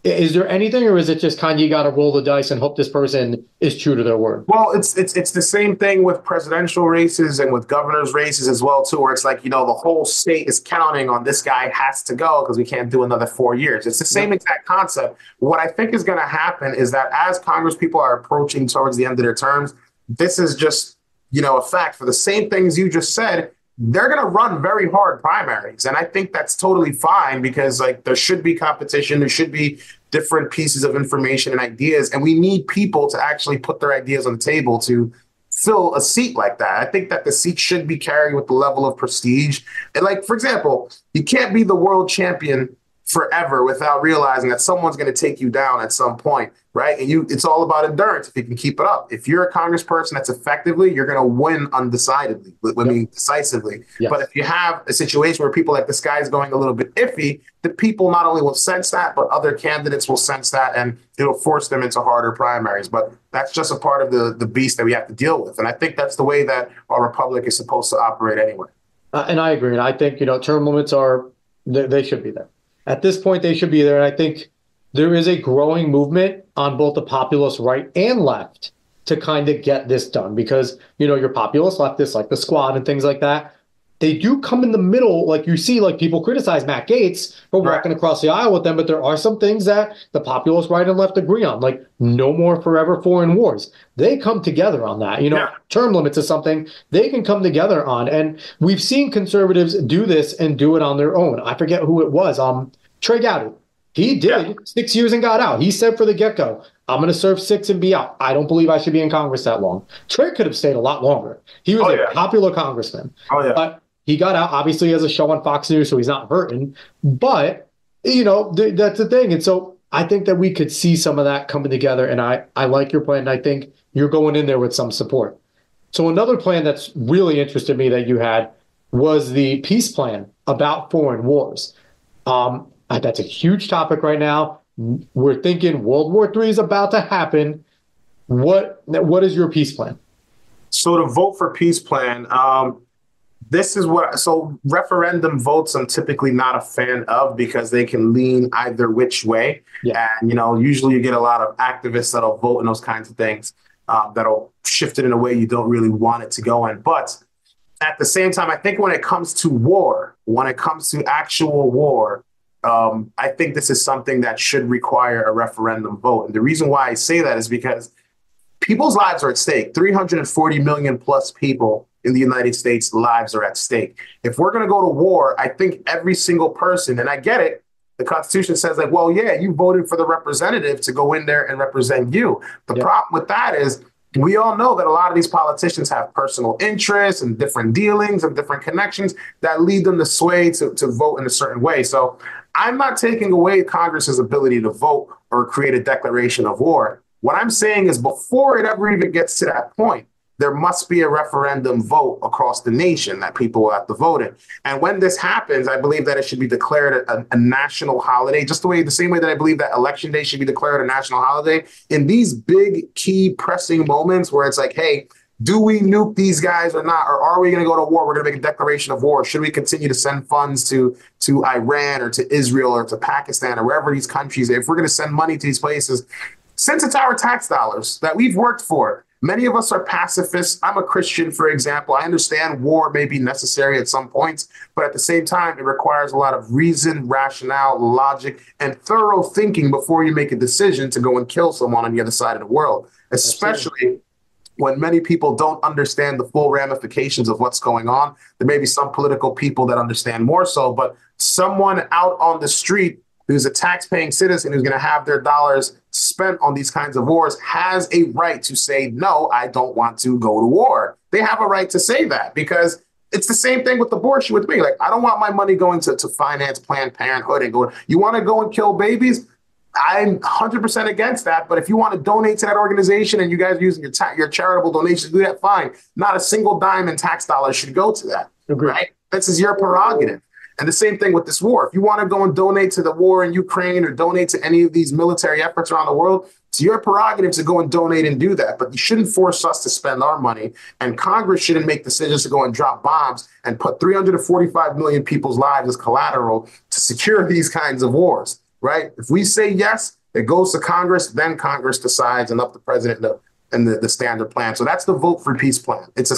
is there anything, or is it just kind of you got to roll the dice and hope this person is true to their word? Well, it's the same thing with presidential races and with governor's races as well, too, where it's like, the whole state is counting on this guy has to go because we can't do another 4 years. It's the same exact concept. What I think is going to happen is that as Congress people are approaching towards the end of their terms, this is just, a fact. For the same things you just said, they're going to run very hard primaries. And I think that's totally fine because there should be competition. There should be different pieces of information and ideas. And we need people to actually put their ideas on the table to fill a seat like that. I think that the seat should be carried with the level of prestige. And for example, you can't be the world champion forever without realizing that someone's going to take you down at some point, right? And it's all about endurance if you can keep it up. If you're a congressperson that's effectively, you're going to win decisively. Yes. But if you have a situation where people like this guy is going a little bit iffy, the people not only will sense that, but other candidates will sense that, and it'll force them into harder primaries. But that's just a part of the beast that we have to deal with. And I think that's the way that our republic is supposed to operate anyway. And I agree. And I think, term limits they should be there. At this point, they should be there. And I think there is a growing movement on both the populist right and left to kind of get this done because, your populist leftists like the Squad and things like that, they do come in the middle. Like you see, people criticize Matt Gaetz for walking across the aisle with them, but there are some things that the populist right and left agree on, like no more forever foreign wars. They come together on that. Term limits is something they can come together on. And we've seen conservatives do this and do it on their own. I forget who it was. Trey Gowdy. He did 6 years and got out. He said for the get-go, I'm going to serve 6 and be out. I don't believe I should be in Congress that long. Trey could have stayed a lot longer. He was a popular congressman. But he got out. Obviously, he has a show on Fox News, so he's not hurting. But, that's the thing. And so I think that we could see some of that coming together. And I like your plan. And I think you're going in there with some support. So another plan that's really interested me that you had was the peace plan about foreign wars. That's a huge topic right now. We're thinking World War III is about to happen. What is your peace plan? So to vote for peace plan, so referendum votes I'm typically not a fan of because they can lean either which way. Yeah. And, usually you get a lot of activists that'll vote in those kinds of things that'll shift it in a way you don't really want it to go in. But at the same time, I think when it comes to war, when it comes to actual war, I think this is something that should require a referendum vote. And the reason why I say that is because people's lives are at stake. 340 million plus people in the United States' lives are at stake. If we're going to go to war, I think every single person, and I get it, the Constitution says like, well, yeah, you voted for the representative to go in there and represent you. The problem with that is we all know that a lot of these politicians have personal interests and different dealings and different connections that lead them to sway to vote in a certain way. So I'm not taking away Congress's ability to vote or create a declaration of war. What I'm saying is before it ever even gets to that point, there must be a referendum vote across the nation that people will have to vote in. And when this happens, I believe that it should be declared a national holiday, just the same way that I believe that Election Day should be declared a national holiday. In these big, key, pressing moments where it's like, hey, do we nuke these guys or not? Or are we going to go to war? We're going to make a declaration of war. Should we continue to send funds to Iran or to Israel or to Pakistan or wherever these countries, if we're going to send money to these places, since it's our tax dollars that we've worked for, many of us are pacifists. I'm a Christian, for example. I understand war may be necessary at some points, but at the same time, it requires a lot of reason, rationale, logic, and thorough thinking before you make a decision to go and kill someone on the other side of the world, especially when many people don't understand the full ramifications of what's going on. There may be some political people that understand more so, but someone out on the street who's a tax-paying citizen who's going to have their dollars spent on these kinds of wars has a right to say, no, I don't want to go to war. They have a right to say that because it's the same thing with abortion with me. Like, I don't want my money going to finance Planned Parenthood and go, you want to go and kill babies? I'm 100% against that. But if you want to donate to that organization and you guys are using your charitable donations to do that, fine. Not a single dime in tax dollars should go to that. Agreed. Right? This is your prerogative. And the same thing with this war. If you want to go and donate to the war in Ukraine or donate to any of these military efforts around the world, it's your prerogative to go and donate and do that. But you shouldn't force us to spend our money. And Congress shouldn't make decisions to go and drop bombs and put 345 million people's lives as collateral to secure these kinds of wars, right? If we say yes, it goes to Congress, then Congress decides and up the president and the standard plan. So that's the Vote for Peace plan. It's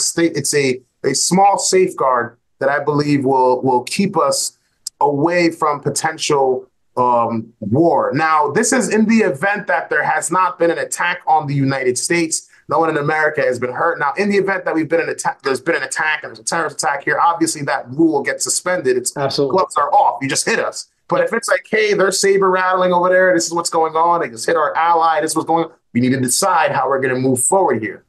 a small safeguard that I believe will keep us away from potential war. Now, this is in the event that there has not been an attack on the United States. No one in America has been hurt. Now, in the event that there's been an attack and there's a terrorist attack here, obviously that rule gets suspended. It's absolutely gloves are off. You just hit us. But if it's like, hey, they're saber rattling over there, this is what's going on, they just hit our ally, this is what's going on, we need to decide how we're going to move forward here.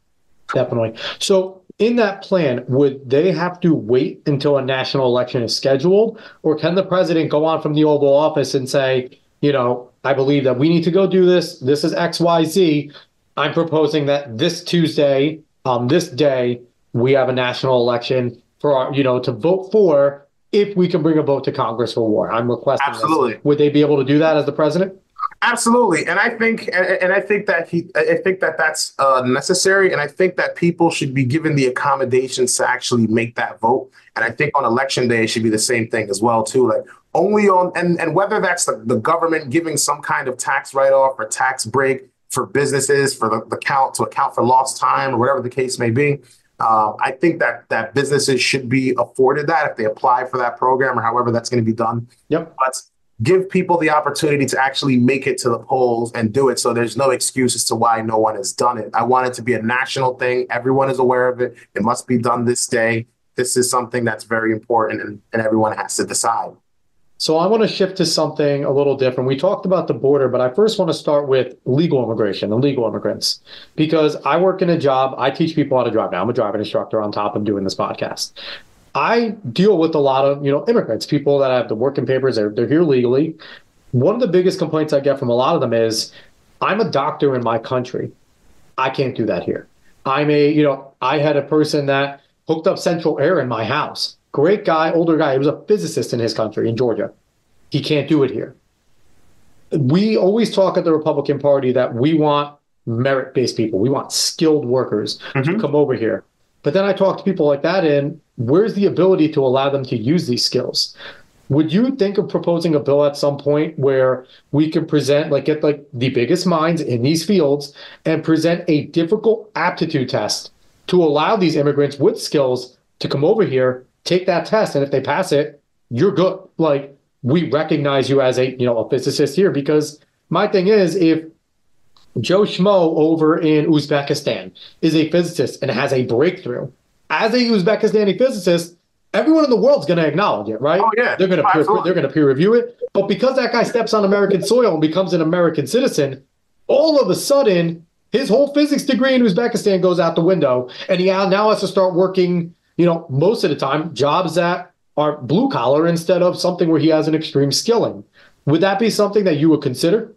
Definitely. So in that plan, would they have to wait until a national election is scheduled? Or can the president go on from the Oval Office and say, I believe that we need to go do this. This is X, Y, Z. I'm proposing that this Tuesday, on this day, we have a national election for our, to vote for if we can bring a vote to Congress for war. I'm requesting Absolutely. This. Would they be able to do that as the president? Absolutely, and I think that that's necessary, and I think that people should be given the accommodations to actually make that vote. And I think on election day it should be the same thing as well too. Like only on and whether that's the government giving some kind of tax write-off or tax break for businesses for the account for lost time or whatever the case may be. I think that businesses should be afforded that if they apply for that program or however that's going to be done. Yep. But give people the opportunity to actually make it to the polls and do it so there's no excuse as to why no one has done it. I want it to be a national thing. Everyone is aware of it. It must be done this day. This is something that's very important and everyone has to decide. So I want to shift to something a little different. We talked about the border, but I first want to start with legal immigration and legal immigrants, because I work in a job. I teach people how to drive now. I'm a driving instructor on top of doing this podcast. I deal with a lot of, immigrants, people that have the working papers. They're here legally. One of the biggest complaints I get from a lot of them is, I'm a doctor in my country. I can't do that here. I had a person that hooked up central air in my house. Great guy, older guy. He was a physicist in his country, in Georgia. He can't do it here. We always talk at the Republican Party that we want merit-based people. We want skilled workers to come over here. But then I talk to people like that, and where's the ability to allow them to use these skills? Would you think of proposing a bill at some point where we could present, get the biggest minds in these fields and present a difficult aptitude test to allow these immigrants with skills to come over here, take that test, and if they pass it, you're good. We recognize you as a physicist here, because my thing is, if Joe Schmo over in Uzbekistan is a physicist and has a breakthrough. As a Uzbekistani physicist, everyone in the world's going to acknowledge it, right? Oh yeah, They're going to peer review it. But because that guy steps on American soil and becomes an American citizen, all of a sudden his whole physics degree in Uzbekistan goes out the window, and he now has to start working, most of the time jobs that are blue collar instead of something where he has an extreme skill in. Would that be something that you would consider?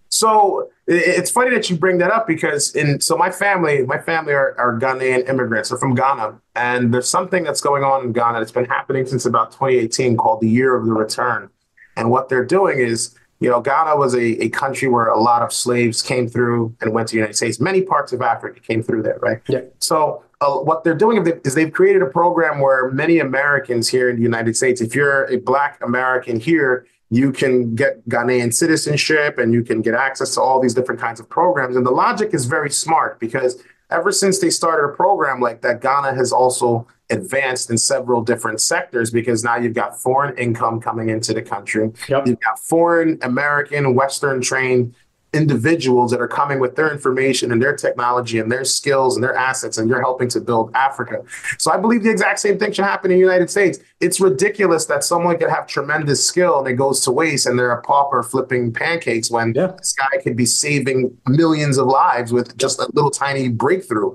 So it's funny that you bring that up because my family are Ghanaian immigrants. They're from Ghana, and there's something that's going on in Ghana that's been happening since about 2018 called the Year of the Return. And what they're doing is, Ghana was a country where a lot of slaves came through and went to the United States. Many parts of Africa came through there, right? Yeah. So what they're doing is they've created a program where many Americans here in the United States, if you're a Black American here, you can get Ghanaian citizenship and you can get access to all these different kinds of programs. And the logic is very smart because ever since they started a program like that, Ghana has also advanced in several different sectors because now you've got foreign income coming into the country. Yep. You've got foreign American, Western trained individuals that are coming with their information and their technology and their skills and their assets, and you're helping to build Africa. So I believe the exact same thing should happen in the United States. It's ridiculous that someone could have tremendous skill and it goes to waste and they're a pauper flipping pancakes when this guy could be saving millions of lives with just a little tiny breakthrough,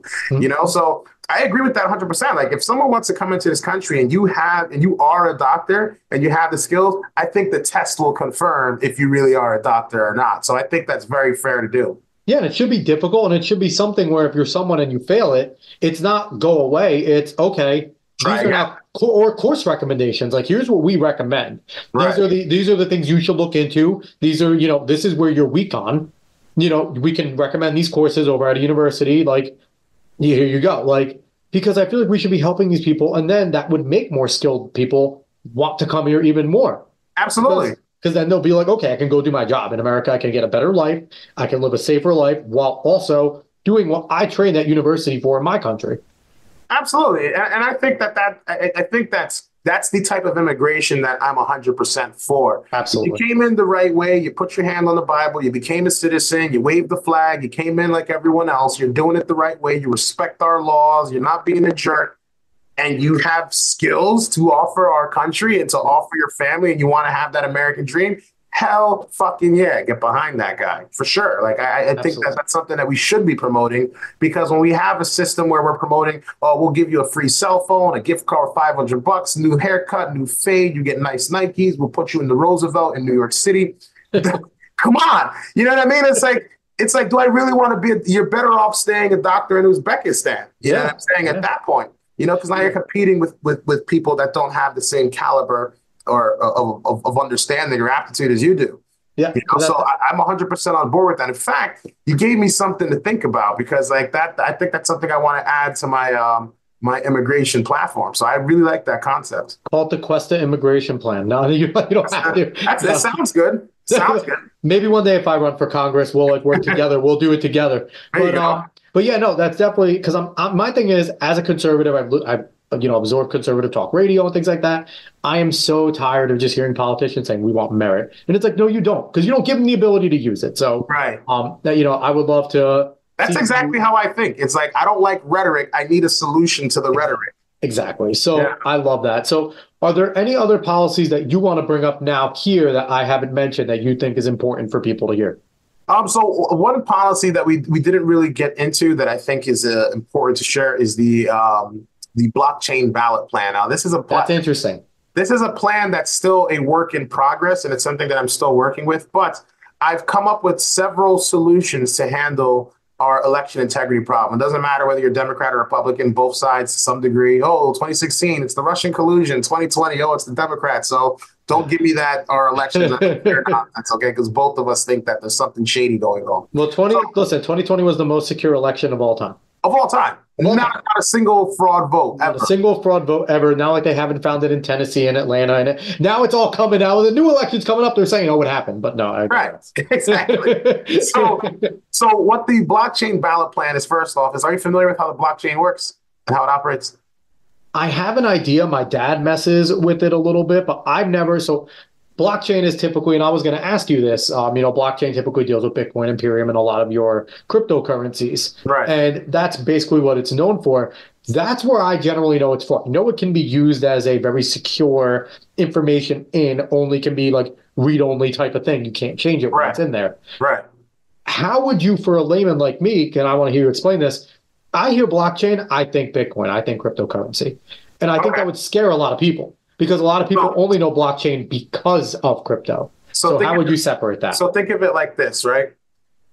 So I agree with that 100%. Like if someone wants to come into this country and you are a doctor and you have the skills, I think the test will confirm if you really are a doctor or not. So I think that's very fair to do. Yeah, and it should be difficult, and it should be something where if you're someone and you fail it, it's not go away. It's okay. These are now or course recommendations. Like here's what we recommend. These are the things you should look into. These are, this is where you're weak on. We can recommend these courses over at a university. Like here you go. Like, because I feel like we should be helping these people, and then that would make more skilled people want to come here even more. Absolutely. Because then they'll be like, okay, I can go do my job in America. I can get a better life. I can live a safer life while also doing what I trained at university for in my country. Absolutely. And I think I think that's the type of immigration that I'm 100% for. Absolutely. You came in the right way. You put your hand on the Bible. You became a citizen. You waved the flag. You came in like everyone else. You're doing it the right way. You respect our laws. You're not being a jerk. And you have skills to offer our country and to offer your family, and you want to have that American dream. Hell fucking yeah, get behind that guy for sure. Like I think that's something that we should be promoting, because when we have a system where we're promoting, oh, we'll give you a free cell phone, a gift card, $500, new haircut, new fade, you get nice Nikes, we'll put you in the Roosevelt in New York City. Come on, you know what I mean? It's like, do I really want to be? You're better off staying a doctor in Uzbekistan. You know what I'm saying? At that point, because now you're competing with people that don't have the same caliber or of understanding or aptitude as you do. Yeah. So I'm 100% on board with that. In fact, you gave me something to think about, because like that, I think that's something I want to add to my my immigration platform. So I really like that concept. Call it the Cuesta immigration plan. No, you don't have to. That sounds good. Sounds good. Maybe one day if I run for Congress, we'll work together. We'll do it together. But yeah, no, that's definitely, because my thing is, as a conservative, I've absorb conservative talk radio and things like that. I am so tired of just hearing politicians saying we want merit. And it's like, no, you don't, because you don't give them the ability to use it. So, I would love to. That's exactly how I think. It's like, I don't like rhetoric. I need a solution to the rhetoric. Exactly. So I love that. So are there any other policies that you want to bring up now here that I haven't mentioned that you think is important for people to hear? So one policy that we didn't really get into that I think is important to share is the blockchain ballot plan. Now, this is that's interesting. This is a plan that's still a work in progress, and it's something that I'm still working with. But I've come up with several solutions to handle our election integrity problem. It doesn't matter whether you're Democrat or Republican, both sides to some degree. Oh, 2016, it's the Russian collusion. 2020, oh, it's the Democrats. So don't give me that our election nonsense, okay? Because both of us think that there's something shady going on. Well, 2020 was the most secure election of all time. Of all time. Not a single fraud vote ever. Not a single fraud vote ever. Not like they haven't found it in Tennessee and Atlanta. And now it's all coming out. The new election's coming up. They're saying, oh, what happened? But no. Right. Exactly. So what the blockchain ballot plan is, first off, are you familiar with how the blockchain works and how it operates? I have an idea. My dad messes with it a little bit, but I've never. So blockchain is typically, and I was going to ask you this, blockchain typically deals with Bitcoin, Ethereum, and a lot of your cryptocurrencies. Right. And that's basically what it's known for. That's where I generally know it's for. It can be used as a very secure information only can be like read-only type of thing. You can't change it when it's in there. Right. How would you, for a layman like me, and I want to hear you explain this, I hear blockchain, I think Bitcoin, I think cryptocurrency. And I think that would scare a lot of people because a lot of people only know blockchain because of crypto. So how would you separate that? So think of it like this, right?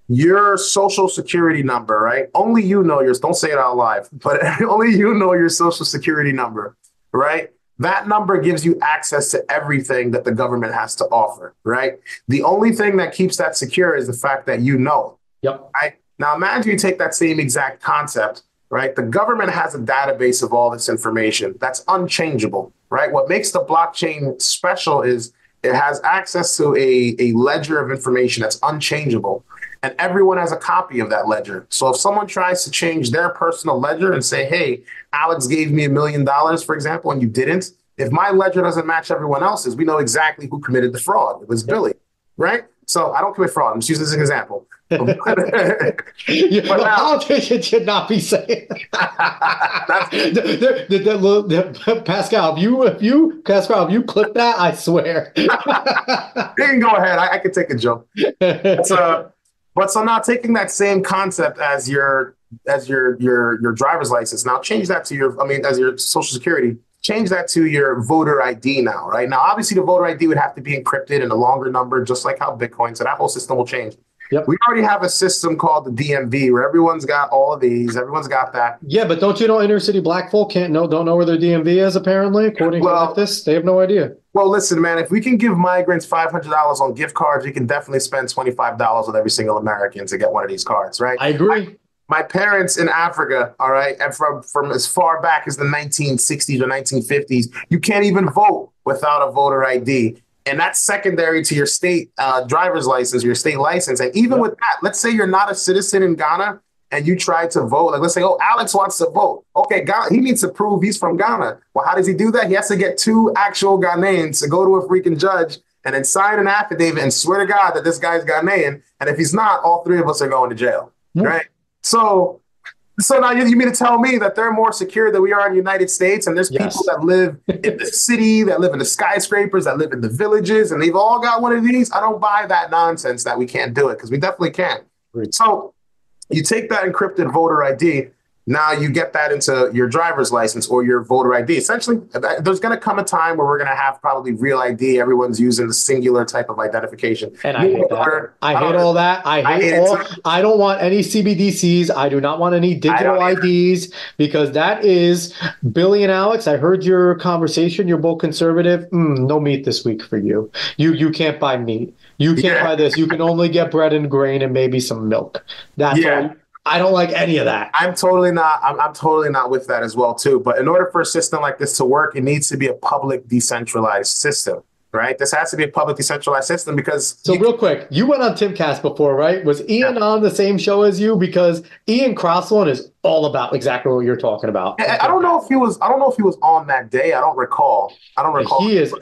Your social security number, right? Only you know yours. Don't say it out loud, but only you know your social security number, right? That number gives you access to everything that the government has to offer, right? The only thing that keeps that secure is the fact that you know. Yep. Right? Now imagine you take that same exact concept, right? The government has a database of all this information that's unchangeable, right? What makes the blockchain special is it has access to a ledger of information that's unchangeable. And everyone has a copy of that ledger. So if someone tries to change their personal ledger and say, hey, Alex gave me $1 million, for example, and you didn't, if my ledger doesn't match everyone else's, we know exactly who committed the fraud. It was Billy, right? So I don't commit fraud. I'm just using this as an example. Politicians should not be saying Pascal, if you clip that, I swear. You can go ahead. I can take a joke. But so now taking that same concept as your driver's license, now change that to as your social security, change that to your voter ID now, right? Now, obviously the voter ID would have to be encrypted in a longer number, just like how Bitcoin, so that whole system will change. Yep. We already have a system called the DMV where everyone's got all of these. Everyone's got that. Yeah, but don't you know inner city black folk don't know where their DMV is, apparently, according to this? They have no idea. Well, listen, man, if we can give migrants $500 on gift cards, we can definitely spend $25 with every single American to get one of these cards, right? I agree. My parents in Africa, all right, and from as far back as the 1960s or 1950s, you can't even vote without a voter ID. And that's secondary to your state driver's license, your state license. And even with that, let's say you're not a citizen in Ghana and you try to vote. Like, let's say, oh, Alex wants to vote. Okay, Ghana, he needs to prove he's from Ghana. Well, how does he do that? He has to get 2 actual Ghanaians to go to a freaking judge and then sign an affidavit and swear to God that this guy's Ghanaian. And if he's not, all 3 of us are going to jail, right? So now you mean to tell me that they're more secure than we are in the United States? And there's people that live in the city, that live in the skyscrapers, that live in the villages, and they've all got one of these. I don't buy that nonsense that we can't do it, because we definitely can. Right. So you take that encrypted voter ID. Now you get that into your driver's license or your voter ID. Essentially, there's going to come a time where we're going to have probably real ID. Everyone's using the singular type of identification. And I hate that. I hate all that. I don't want any CBDCs. I do not want any digital IDs, because that is Billy and Alex. I heard your conversation. You're both conservative. No meat this week for you. You can't buy meat. You can't buy this. You can only get bread and grain and maybe some milk. That's all. I don't like any of that. I'm totally not with that as well, too. But in order for a system like this to work, it needs to be a public decentralized system, right? This has to be a public decentralized system because... So real quick, you went on Timcast before, right? Was Ian on the same show as you? Because Ian Crossland is all about exactly what you're talking about. I don't know if he was on that day. I don't recall. He is.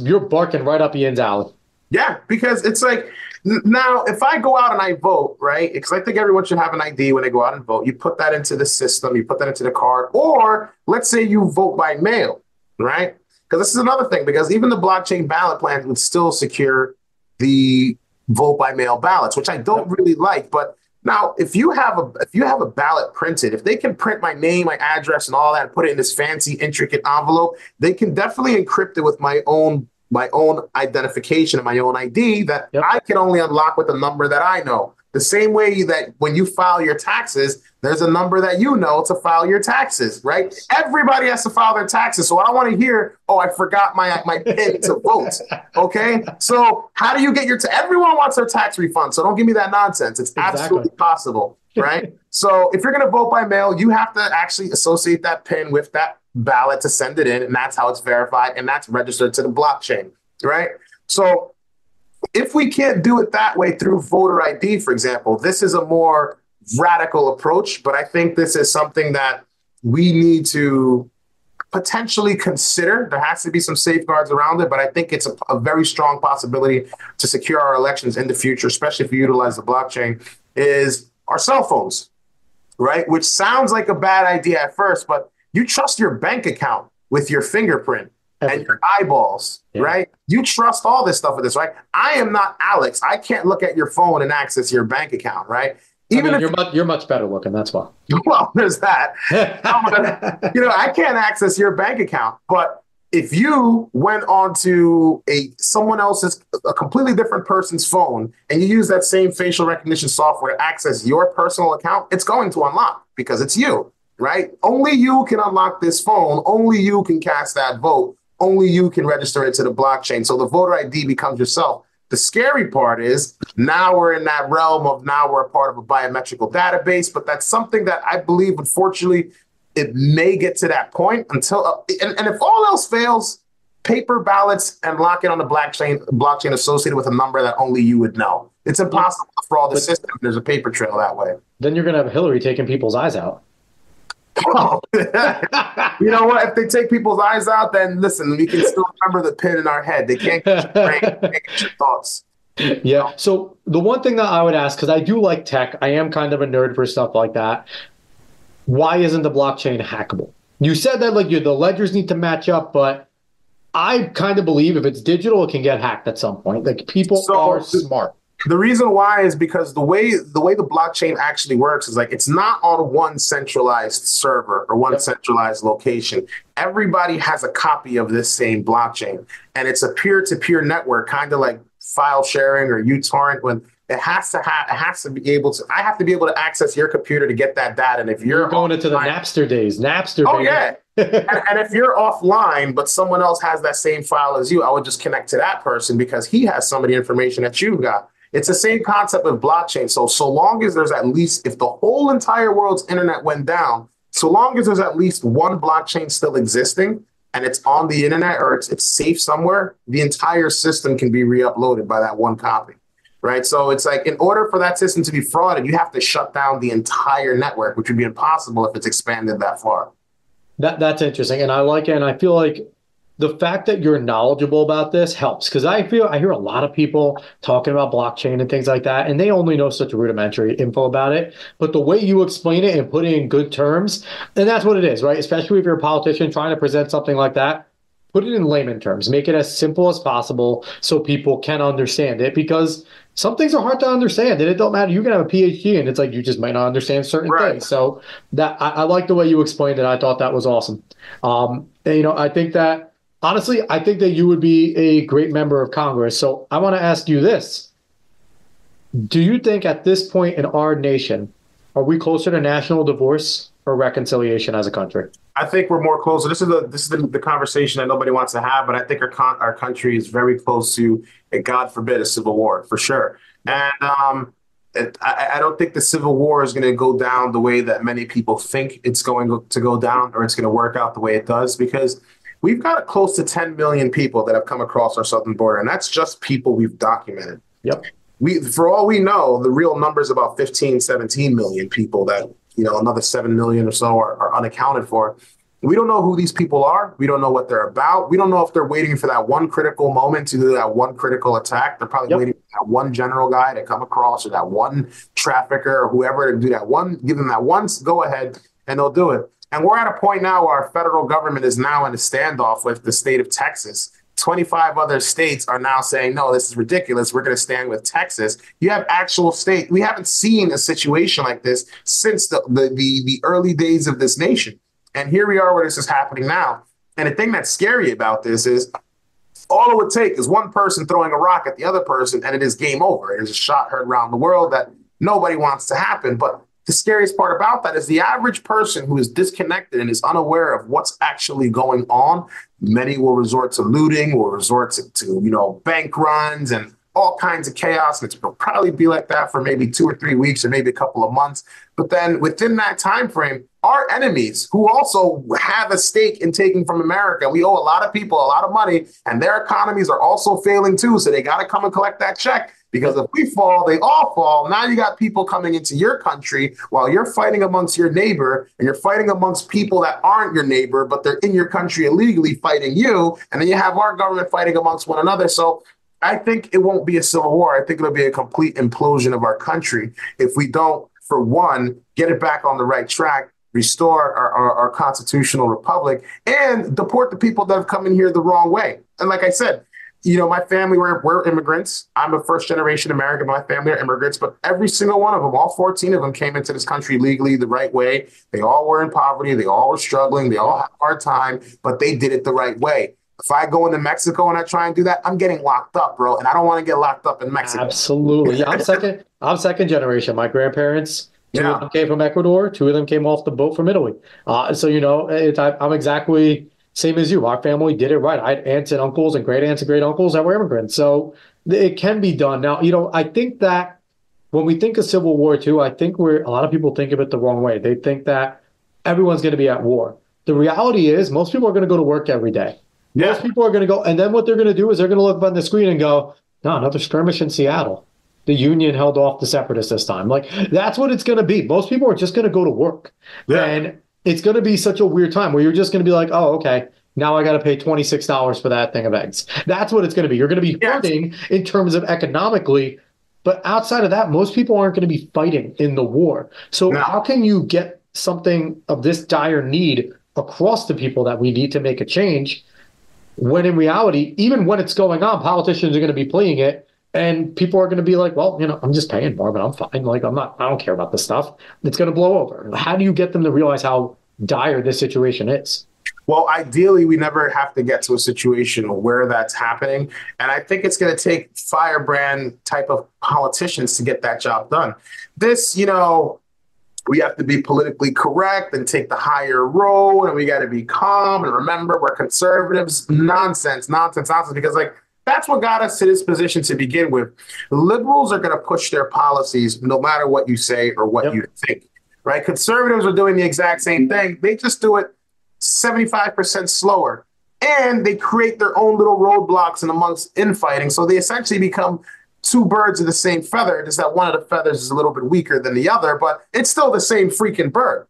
You're barking right up Ian's alley. Yeah, because it's like... Now, if I go out and I vote, right, because I think everyone should have an ID when they go out and vote, you put that into the system, you put that into the card, or let's say you vote by mail, right? Because this is another thing, because even the blockchain ballot plan would still secure the vote by mail ballots, which I don't really like. But now, if you have a ballot printed, if they can print my name, my address, and all that, and put it in this fancy, intricate envelope, they can definitely encrypt it with my own identification and my own ID that I can only unlock with a number that I know. The same way that when you file your taxes, there's a number that you know to file your taxes, right? Everybody has to file their taxes. So I don't want to hear, oh, I forgot my PIN to vote. Okay. So how do you get everyone wants their tax refund. So don't give me that nonsense. It's absolutely possible, right? So if you're going to vote by mail, you have to actually associate that PIN with that ballot to send it in, and that's how it's verified, and that's registered to the blockchain, right? So if we can't do it that way through voter ID, for example, this is a more radical approach, but I think this is something that we need to potentially consider. There has to be some safeguards around it, but I think it's a very strong possibility to secure our elections in the future, especially if we utilize the blockchain, is our cell phones, right? Which sounds like a bad idea at first, but you trust your bank account with your fingerprint and your eyeballs, right? You trust all this stuff with this, right? I am not Alex. I can't look at your phone and access your bank account, right? Even if you're much better looking, that's why. Well, there's that. I can't access your bank account, but if you went onto someone else's, a completely different person's phone, and you use that same facial recognition software to access your personal account, it's going to unlock because it's you, right? Only you can unlock this phone. Only you can cast that vote. Only you can register it to the blockchain. So the voter ID becomes yourself. The scary part is now we're in that realm of now we're a part of a biometrical database, but that's something that I believe, unfortunately, it may get to that point until, and if all else fails, paper ballots and lock it on the blockchain associated with a number that only you would know. It's impossible for all the system. There's a paper trail that way. Then you're going to have Hillary taking people's eyes out. Oh. You know what? If they take people's eyes out, then listen, we can still remember the pin in our head. They can't get your brain, they can't get your thoughts. Yeah. So the one thing that I would ask, because I do like tech, I am kind of a nerd for stuff like that. Why isn't the blockchain hackable? You said that the ledgers need to match up, but I kind of believe if it's digital, it can get hacked at some point. Like people are smart. The reason why is because the way the blockchain actually works is it's not on one centralized server or one centralized location. Everybody has a copy of this same blockchain, and it's a peer-to-peer network, kind of like file sharing or uTorrent. When it has to be able to, I have to be able to access your computer to get that data. And if you're going into the Napster days, oh baby. Yeah. and if you're offline, but someone else has that same file as you, I would just connect to that person because he has some of the information that you've got. It's the same concept with blockchain. So long as there's at least, if the whole entire world's internet went down, so long as there's at least one blockchain still existing and it's on the internet or it's safe somewhere, the entire system can be re-uploaded by that one copy, right? So it's in order for that system to be frauded, you have to shut down the entire network, which would be impossible if it's expanded that far. That's interesting. And I like it. And I feel like the fact that you're knowledgeable about this helps because I hear a lot of people talking about blockchain and things like that, and they only know such rudimentary info about it. But the way you explain it and put it in good terms, and that's what it is, right? Especially if you're a politician trying to present something like that, put it in layman terms, make it as simple as possible so people can understand it because some things are hard to understand and it don't matter. You can have a PhD and it's you just might not understand certain things. So that I like the way you explained it. I thought that was awesome. And, I think that honestly, I think that you would be a great member of Congress. So I want to ask you this. Do you think at this point in our nation, are we closer to national divorce or reconciliation as a country? I think we're more closer. This is the conversation that nobody wants to have, but I think our country is very close to, God forbid, a civil war, for sure. And I don't think the Civil War is going to go down the way that many people think it's going to go down or it's going to work out the way it does because we've got close to 10 million people that have come across our southern border, and that's just people we've documented. Yep. For all we know, the real number is about 15, 17 million people that, another 7 million or so are unaccounted for. We don't know who these people are. We don't know what they're about. We don't know if they're waiting for that one critical moment to do that one critical attack. They're probably waiting for that one general guy to come across or that one trafficker or whoever to do that one, give them that one go ahead, and they'll do it. And we're at a point now where our federal government is now in a standoff with the state of Texas. 25 other states are now saying, no, this is ridiculous. We're going to stand with Texas. You have actual state. We haven't seen a situation like this since the early days of this nation. And here we are where this is happening now. And the thing that's scary about this is all it would take is one person throwing a rock at the other person and it is game over. There's a shot heard around the world that nobody wants to happen. But the scariest part about that is the average person who is disconnected and is unaware of what's actually going on. Many will resort to looting, will resort to bank runs and all kinds of chaos. And it'll probably be like that for maybe 2 or 3 weeks or maybe a couple of months. But then within that time frame, our enemies who also have a stake in taking from America, we owe a lot of people a lot of money and their economies are also failing too. So they got to come and collect that check. Because if we fall, they all fall. Now you got people coming into your country while you're fighting amongst your neighbor, and you're fighting amongst people that aren't your neighbor, but they're in your country illegally fighting you. And then you have our government fighting amongst one another. So I think it won't be a civil war. I think it'll be a complete implosion of our country if we don't, for one, get it back on the right track, restore our constitutional republic, and deport the people that have come in here the wrong way. And like I said, my family, we're immigrants. I'm a first generation American. My family are immigrants, but every single one of them, all 14 of them came into this country legally the right way. They all were in poverty. They all were struggling. They all had a hard time, but they did it the right way. If I go into Mexico and I try and do that, I'm getting locked up, bro. And I don't want to get locked up in Mexico. Absolutely. Yeah, I'm second generation. My grandparents, two of them came from Ecuador, two of them came off the boat from Italy. So I'm exactly same as you. Our family did it right. I had aunts and uncles and great aunts and great uncles that were immigrants. So it can be done. Now, I think that when we think of civil war too, I think a lot of people think of it the wrong way. They think that everyone's going to be at war. The reality is most people are going to go to work every day. Yeah. Most people are going to go, and then what they're going to do is they're going to look up on the screen and go, no, another skirmish in Seattle. The Union held off the separatists this time. Like, that's what it's going to be. Most people are just going to go to work. Yeah. And it's going to be such a weird time where you're just going to be like, oh, okay, now I got to pay $26 for that thing of eggs. That's what it's going to be. You're going to be hurting in terms of economically. But outside of that, most people aren't going to be fighting in the war. So how can you get something of this dire need across to people that we need to make a change when in reality, even when it's going on, politicians are going to be playing it and people are going to be like, well, I'm just paying more, but I'm fine. Like, I don't care about this stuff. It's going to blow over. How do you get them to realize how dire this situation is? Well, ideally, we never have to get to a situation where that's happening. And I think it's going to take firebrand type of politicians to get that job done. This, we have to be politically correct and take the higher road, and we got to be calm and remember we're conservatives. Nonsense, because that's what got us to this position to begin with. Liberals are going to push their policies no matter what you say or what you think, right? Conservatives are doing the exact same thing. They just do it 75% slower, and they create their own little roadblocks and amongst infighting. So they essentially become two birds of the same feather, just that one of the feathers is a little bit weaker than the other, but it's still the same freaking bird,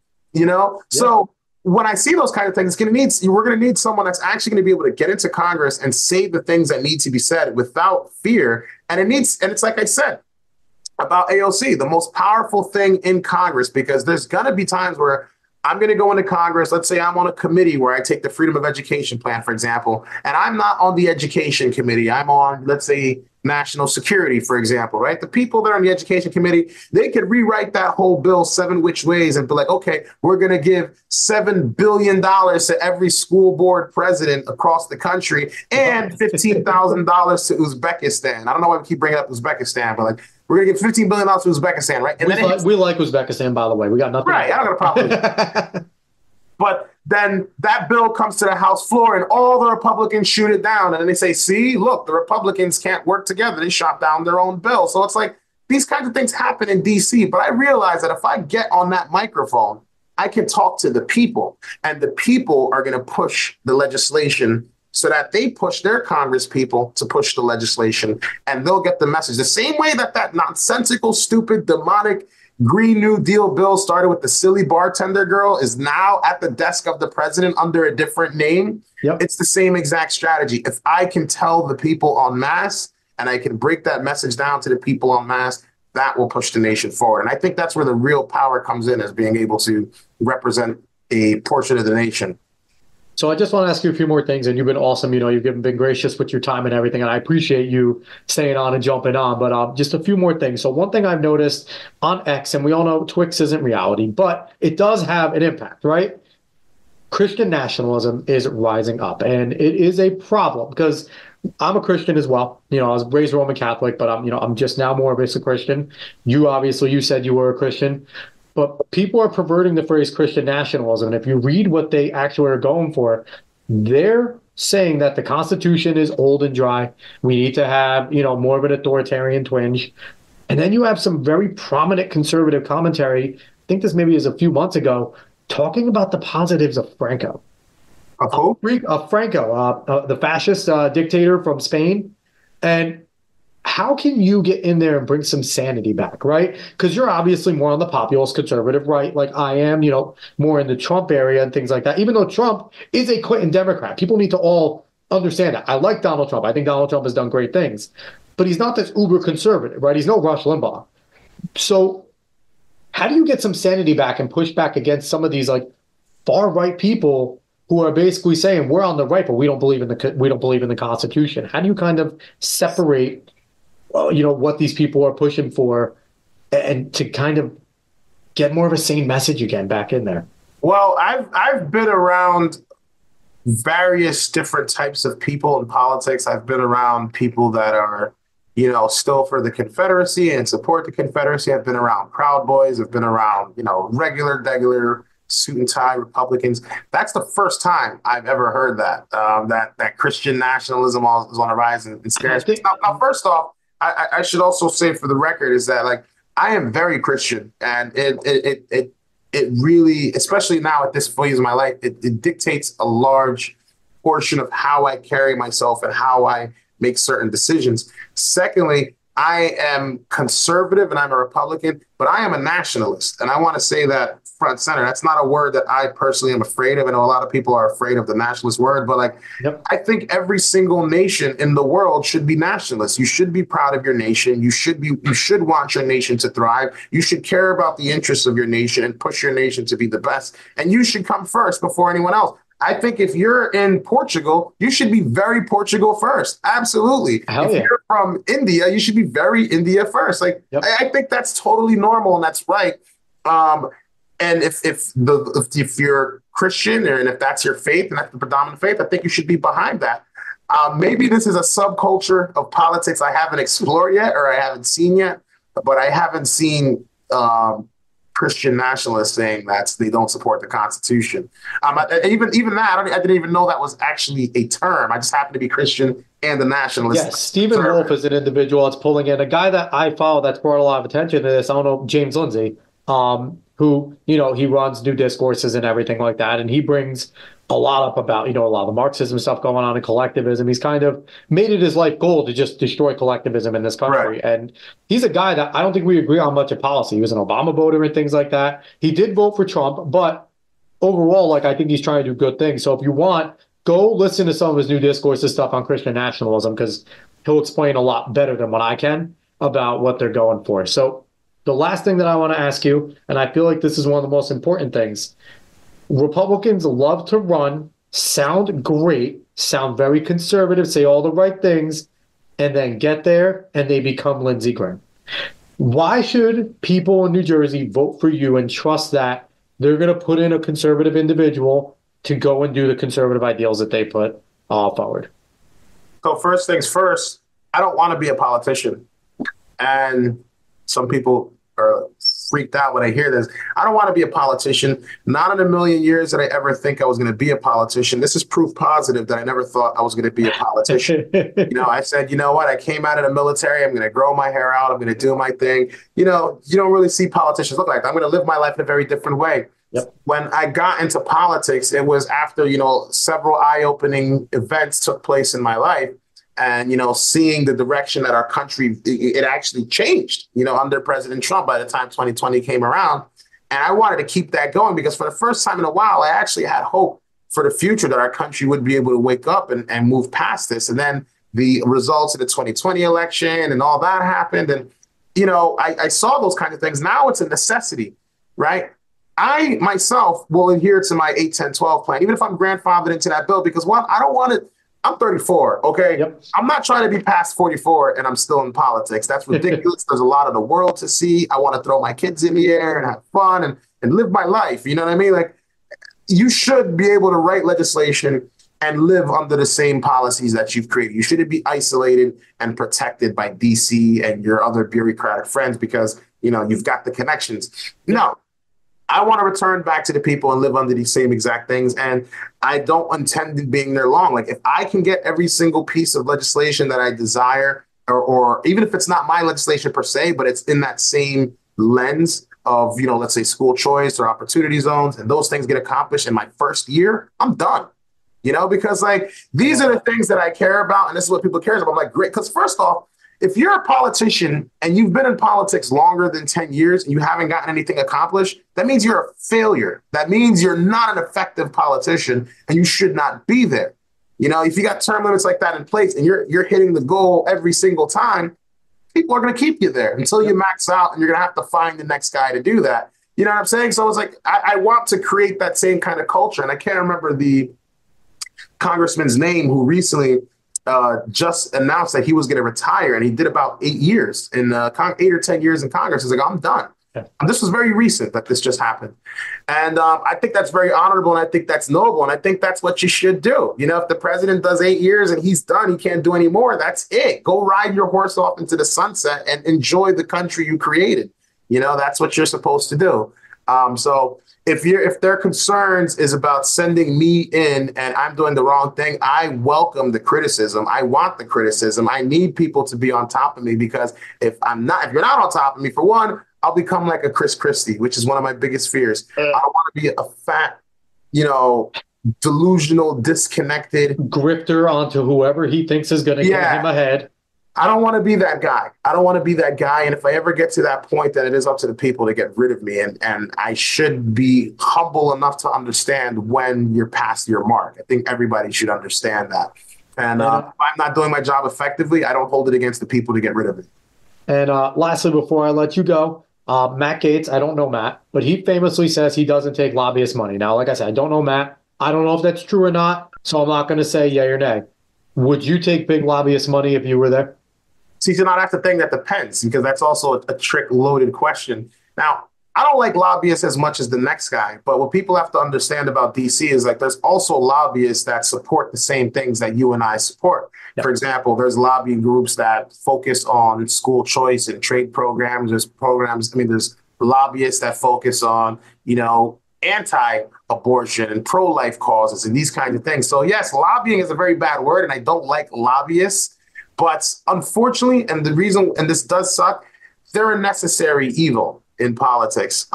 So when I see those kind of things, we're going to need someone that's actually going to be able to get into Congress and say the things that need to be said without fear. And it's like I said about AOC, the most powerful thing in Congress, because there's going to be times where I'm going to go into Congress. Let's say I'm on a committee where I take the Freedom of Education plan, for example, and I'm not on the education committee. I'm on, let's say, national security, for example, right? The people that are on the education committee, they could rewrite that whole bill 7 which ways and be like, okay, we're going to give $7 billion to every school board president across the country and $15,000 to Uzbekistan. I don't know why we keep bringing up Uzbekistan, but we're going to give $15 billion to Uzbekistan, right? And we like Uzbekistan, by the way. We got nothing. Right, I don't got a problem with it. But then that bill comes to the House floor and all the Republicans shoot it down. And then they say, see, look, the Republicans can't work together. They shot down their own bill. So it's like these kinds of things happen in D.C. But I realize that if I get on that microphone, I can talk to the people, and the people are going to push the legislation so that they push their Congress people to push the legislation, and they'll get the message. The same way that nonsensical, stupid, demonic Green New Deal bill started with the silly bartender girl is now at the desk of the president under a different name. Yep. It's the same exact strategy. If I can tell the people en masse and I can break that message down to the people en masse, that will push the nation forward. And I think that's where the real power comes in, as being able to represent a portion of the nation. So I just want to ask you a few more things, and you've been awesome. You've been gracious with your time and everything, and I appreciate you staying on and jumping on. But just a few more things. So one thing I've noticed on X, and we all know Twix isn't reality, but it does have an impact, right? Christian nationalism is rising up, and it is a problem because I'm a Christian as well. I was raised Roman Catholic, but I'm just now more of a Christian. You said you were a Christian. But people are perverting the phrase Christian nationalism. And if you read what they actually are going for, they're saying that the Constitution is old and dry. We need to have, more of an authoritarian twinge. And then you have some very prominent conservative commentary. I think this maybe is a few months ago, talking about the positives of Franco. Of who? Of Franco, the fascist dictator from Spain. And how can you get in there and bring some sanity back, right? Because you're obviously more on the populist conservative right, like I am, more in the Trump area and things like that. Even though Trump is a Clinton Democrat, people need to all understand that. I like Donald Trump. I think Donald Trump has done great things, but he's not this uber conservative, right? He's no Rush Limbaugh. So how do you get some sanity back and push back against some of these like far right people who are basically saying we're on the right, but we don't believe in the Constitution? How do you kind of separate, what these people are pushing for, and to kind of get more of a sane message again back in there? Well, I've been around various different types of people in politics. I've been around people that are, still for the Confederacy and support the Confederacy. I've been around Proud Boys. I've been around, regular suit and tie Republicans. That's the first time I've ever heard that Christian nationalism is on the rise and scares me. Now, first off, I should also say for the record is that like I am very Christian, and it really, especially now at this phase of my life, it dictates a large portion of how I carry myself and how I make certain decisions. Secondly, I am conservative and I'm a Republican, but I am a nationalist. And I want to say that front center. That's not a word that I personally am afraid of. I know a lot of people are afraid of the nationalist word, but I think every single nation in the world should be nationalist. You should be proud of your nation. You should want your nation to thrive. You should care about the interests of your nation and push your nation to be the best. And you should come first before anyone else. I think if you're in Portugal, you should be very Portugal first. Absolutely. Hell if yeah. You're from India, you should be very India first. I think that's totally normal and that's right. And if you're Christian and if that's your faith and that's the predominant faith, I think you should be behind that. Maybe this is a subculture of politics I haven't explored yet or I haven't seen yet, but I haven't seen Christian nationalists saying that they don't support the Constitution. Even that, I didn't even know that was actually a term. I just happen to be Christian and a nationalist. Yes, Stephen Wolfe is an individual that's pulling in. A guy that I follow that's brought a lot of attention to this, I don't know, James Lindsay, who, he runs New Discourses and everything like that. And he brings a lot up about, a lot of the Marxism stuff going on in collectivism. He's kind of made it his life goal to just destroy collectivism in this country. Right. And he's a guy that I don't think we agree on much of policy. He was an Obama voter and things like that. He did vote for Trump, but overall, I think he's trying to do good things. So if you want, go listen to some of his New Discourses stuff on Christian nationalism, because he'll explain a lot better than what I can about what they're going for. So the last thing that I want to ask you, and I feel like this is one of the most important things, Republicans love to run, sound great, sound very conservative, say all the right things, and then get there and they become Lindsey Graham. Why should people in New Jersey vote for you and trust that they're going to put in a conservative individual to go and do the conservative ideals that they put forward? So first things first, I don't want to be a politician. And some people are freaked out when I hear this. I don't want to be a politician. Not in a million years did I ever think I was going to be a politician. This is proof positive that I never thought I was going to be a politician. I said, you know what? I came out of the military. I'm going to grow my hair out. I'm going to do my thing. You don't really see politicians look like that. I'm going to live my life in a very different way. Yep. When I got into politics, it was after, several eye-opening events took place in my life. And, seeing the direction that our country, it actually changed, under President Trump by the time 2020 came around. And I wanted to keep that going because for the first time in a while, I actually had hope for the future that our country would be able to wake up and move past this. And then the results of the 2020 election and all that happened. And, I saw those kinds of things. Now it's a necessity, right? I myself will adhere to my 8-10-12 plan, even if I'm grandfathered into that bill, because I don't want to. I'm 34, okay? Yep. I'm not trying to be past 44 and I'm still in politics. That's ridiculous. There's a lot of the world to see. I want to throw my kids in the air and have fun and live my life. You know what I mean? You should be able to write legislation and live under the same policies that you've created. You shouldn't be isolated and protected by DC and your other bureaucratic friends because, you've got the connections. No. I want to return back to the people and live under these same exact things. And I don't intend on being there long. If I can get every single piece of legislation that I desire, or even if it's not my legislation per se, but it's in that same lens of, let's say school choice or opportunity zones, and those things get accomplished in my first year, I'm done. Because these are the things that I care about. And this is what people care about. I'm great. Because first off, if you're a politician and you've been in politics longer than 10 years and you haven't gotten anything accomplished, that means you're a failure. That means you're not an effective politician and you should not be there. You know, if you got term limits like that in place and you're hitting the goal every single time, people are going to keep you there until you max out, and you're going to have to find the next guy to do that. You know what I'm saying? So it's like, I want to create that same kind of culture. And I can't remember the congressman's name who recently just announced that he was going to retire, and he did about 8 years in 8 or 10 years in Congress. He's like, I'm done. Yeah. This was very recent that this just happened. And I think that's very honorable, and I think that's noble, and I think that's what you should do. You know, if the president does 8 years and he's done, he can't do any more, that's it. Go ride your horse off into the sunset and enjoy the country you created. You know, that's what you're supposed to do. So if their concerns is about sending me in and I'm doing the wrong thing, I welcome the criticism. I want the criticism. I need people to be on top of me, because if you're not on top of me, for one, I'll become like a Chris Christie, which is one of my biggest fears. I don't want to be a fat, delusional, disconnected grifter onto whoever he thinks is going to get him ahead. I don't want to be that guy. I don't want to be that guy. And if I ever get to that point, then it is up to the people to get rid of me. And I should be humble enough to understand when you're past your mark. I think everybody should understand that. And if I'm not doing my job effectively, I don't hold it against the people to get rid of me. And lastly, before I let you go, Matt Gaetz, I don't know Matt, but he famously says he doesn't take lobbyist money. Now, like I said, I don't know Matt. I don't know if that's true or not, so I'm not going to say yay or nay. Would you take big lobbyist money if you were there? See, so now that's the thing that depends, because that's also a trick-loaded question. Now, I don't like lobbyists as much as the next guy, but what people have to understand about D.C. is like there's also lobbyists that support the same things that you and I support. Yep. For example, there's lobbying groups that focus on school choice and trade programs. There's lobbyists that focus on, anti-abortion and pro-life causes and these kinds of things. So yes, lobbying is a very bad word, and I don't like lobbyists. But unfortunately, and the reason, and this does suck, they're a necessary evil in politics.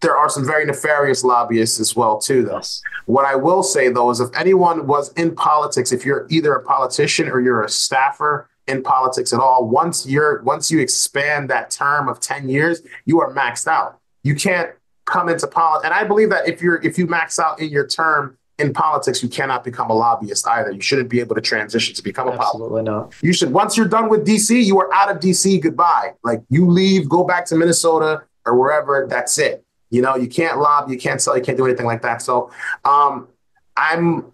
There are some very nefarious lobbyists as well, too, though. Yes. What I will say, though, is if anyone was in politics, if you're either a politician or you're a staffer in politics at all, once you expand that term of 10 years, you are maxed out. You can't come into politics. And I believe that if you max out in your term in politics, you cannot become a lobbyist either. You shouldn't be able to transition to become a politician. Absolutely not. You should, once you're done with DC, you are out of DC. Goodbye. Like, you leave, go back to Minnesota or wherever. That's it. You can't lobby, you can't sell, you can't do anything like that. So I'm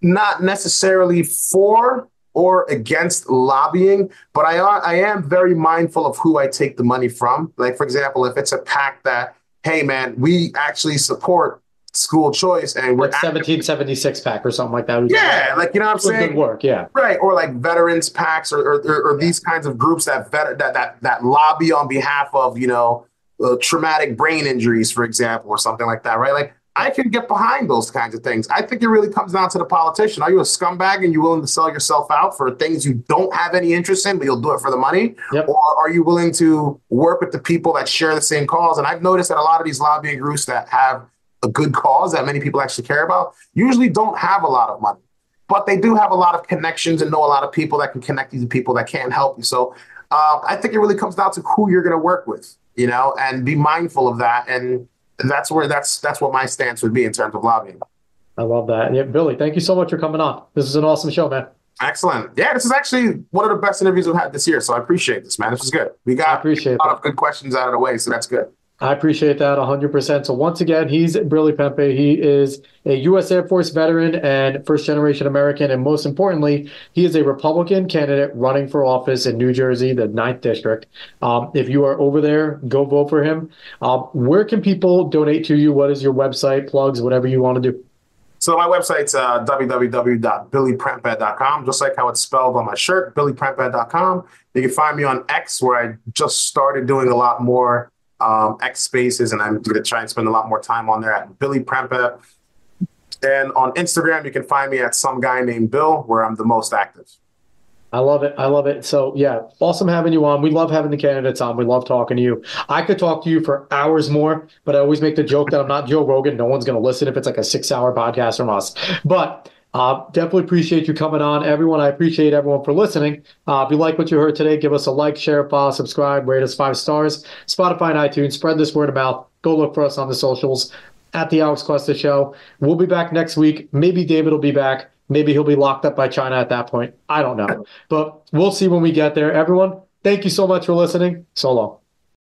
not necessarily for or against lobbying, but I am very mindful of who I take the money from. Like, for example, if it's a PAC that, hey, man, we actually support school choice, and we're like 1776 PAC or something like that. Yeah, like, what I'm saying? Good work, yeah. Right, or like veterans PACs or these kinds of groups that lobby on behalf of, traumatic brain injuries, for example, or something like that, right? Like, I can get behind those kinds of things. I think it really comes down to the politician. Are you a scumbag and you're willing to sell yourself out for things you don't have any interest in, but you'll do it for the money? Yep. Or are you willing to work with the people that share the same cause? And I've noticed that a lot of these lobbying groups that have a good cause that many people actually care about usually don't have a lot of money, but they do have a lot of connections and know a lot of people that can connect you to people that can help you. So I think it really comes down to who you're going to work with, and be mindful of that. And that's what my stance would be in terms of lobbying. I love that. Yeah, Billy, thank you so much for coming on. This is an awesome show, man. Excellent. Yeah, this is actually one of the best interviews we've had this year. So I appreciate this, man. This is good. We got a lot of good questions out of the way. So that's good. I appreciate that 100%. So once again, he's Billy Prempeh. He is a U.S. Air Force veteran and first-generation American. And most importantly, he is a Republican candidate running for office in New Jersey, the 9th District. If you are over there, go vote for him. Where can people donate to you? What is your website, plugs, whatever you want to do? So my website's www.billyprempeh.com, just like how it's spelled on my shirt, billyprempeh.com. You can find me on X, where I just started doing a lot more X Spaces, and I'm going to try and spend a lot more time on there at Billy Prempeh. And on Instagram, you can find me at some guy named Bill, where I'm the most active. I love it. I love it. So yeah, awesome having you on. We love having the candidates on. We love talking to you. I could talk to you for hours more, but I always make the joke that I'm not Joe Rogan. No one's going to listen if it's like a 6-hour podcast from us. But Definitely appreciate you coming on. Everyone, I appreciate everyone for listening. If you like what you heard today, give us a like, share, follow, subscribe, rate us 5 stars. Spotify and iTunes, spread this word of mouth. Go look for us on the socials at the Alex Cuesta Show. We'll be back next week. Maybe David will be back. Maybe he'll be locked up by China at that point. I don't know. But we'll see when we get there. Everyone, thank you so much for listening. So long.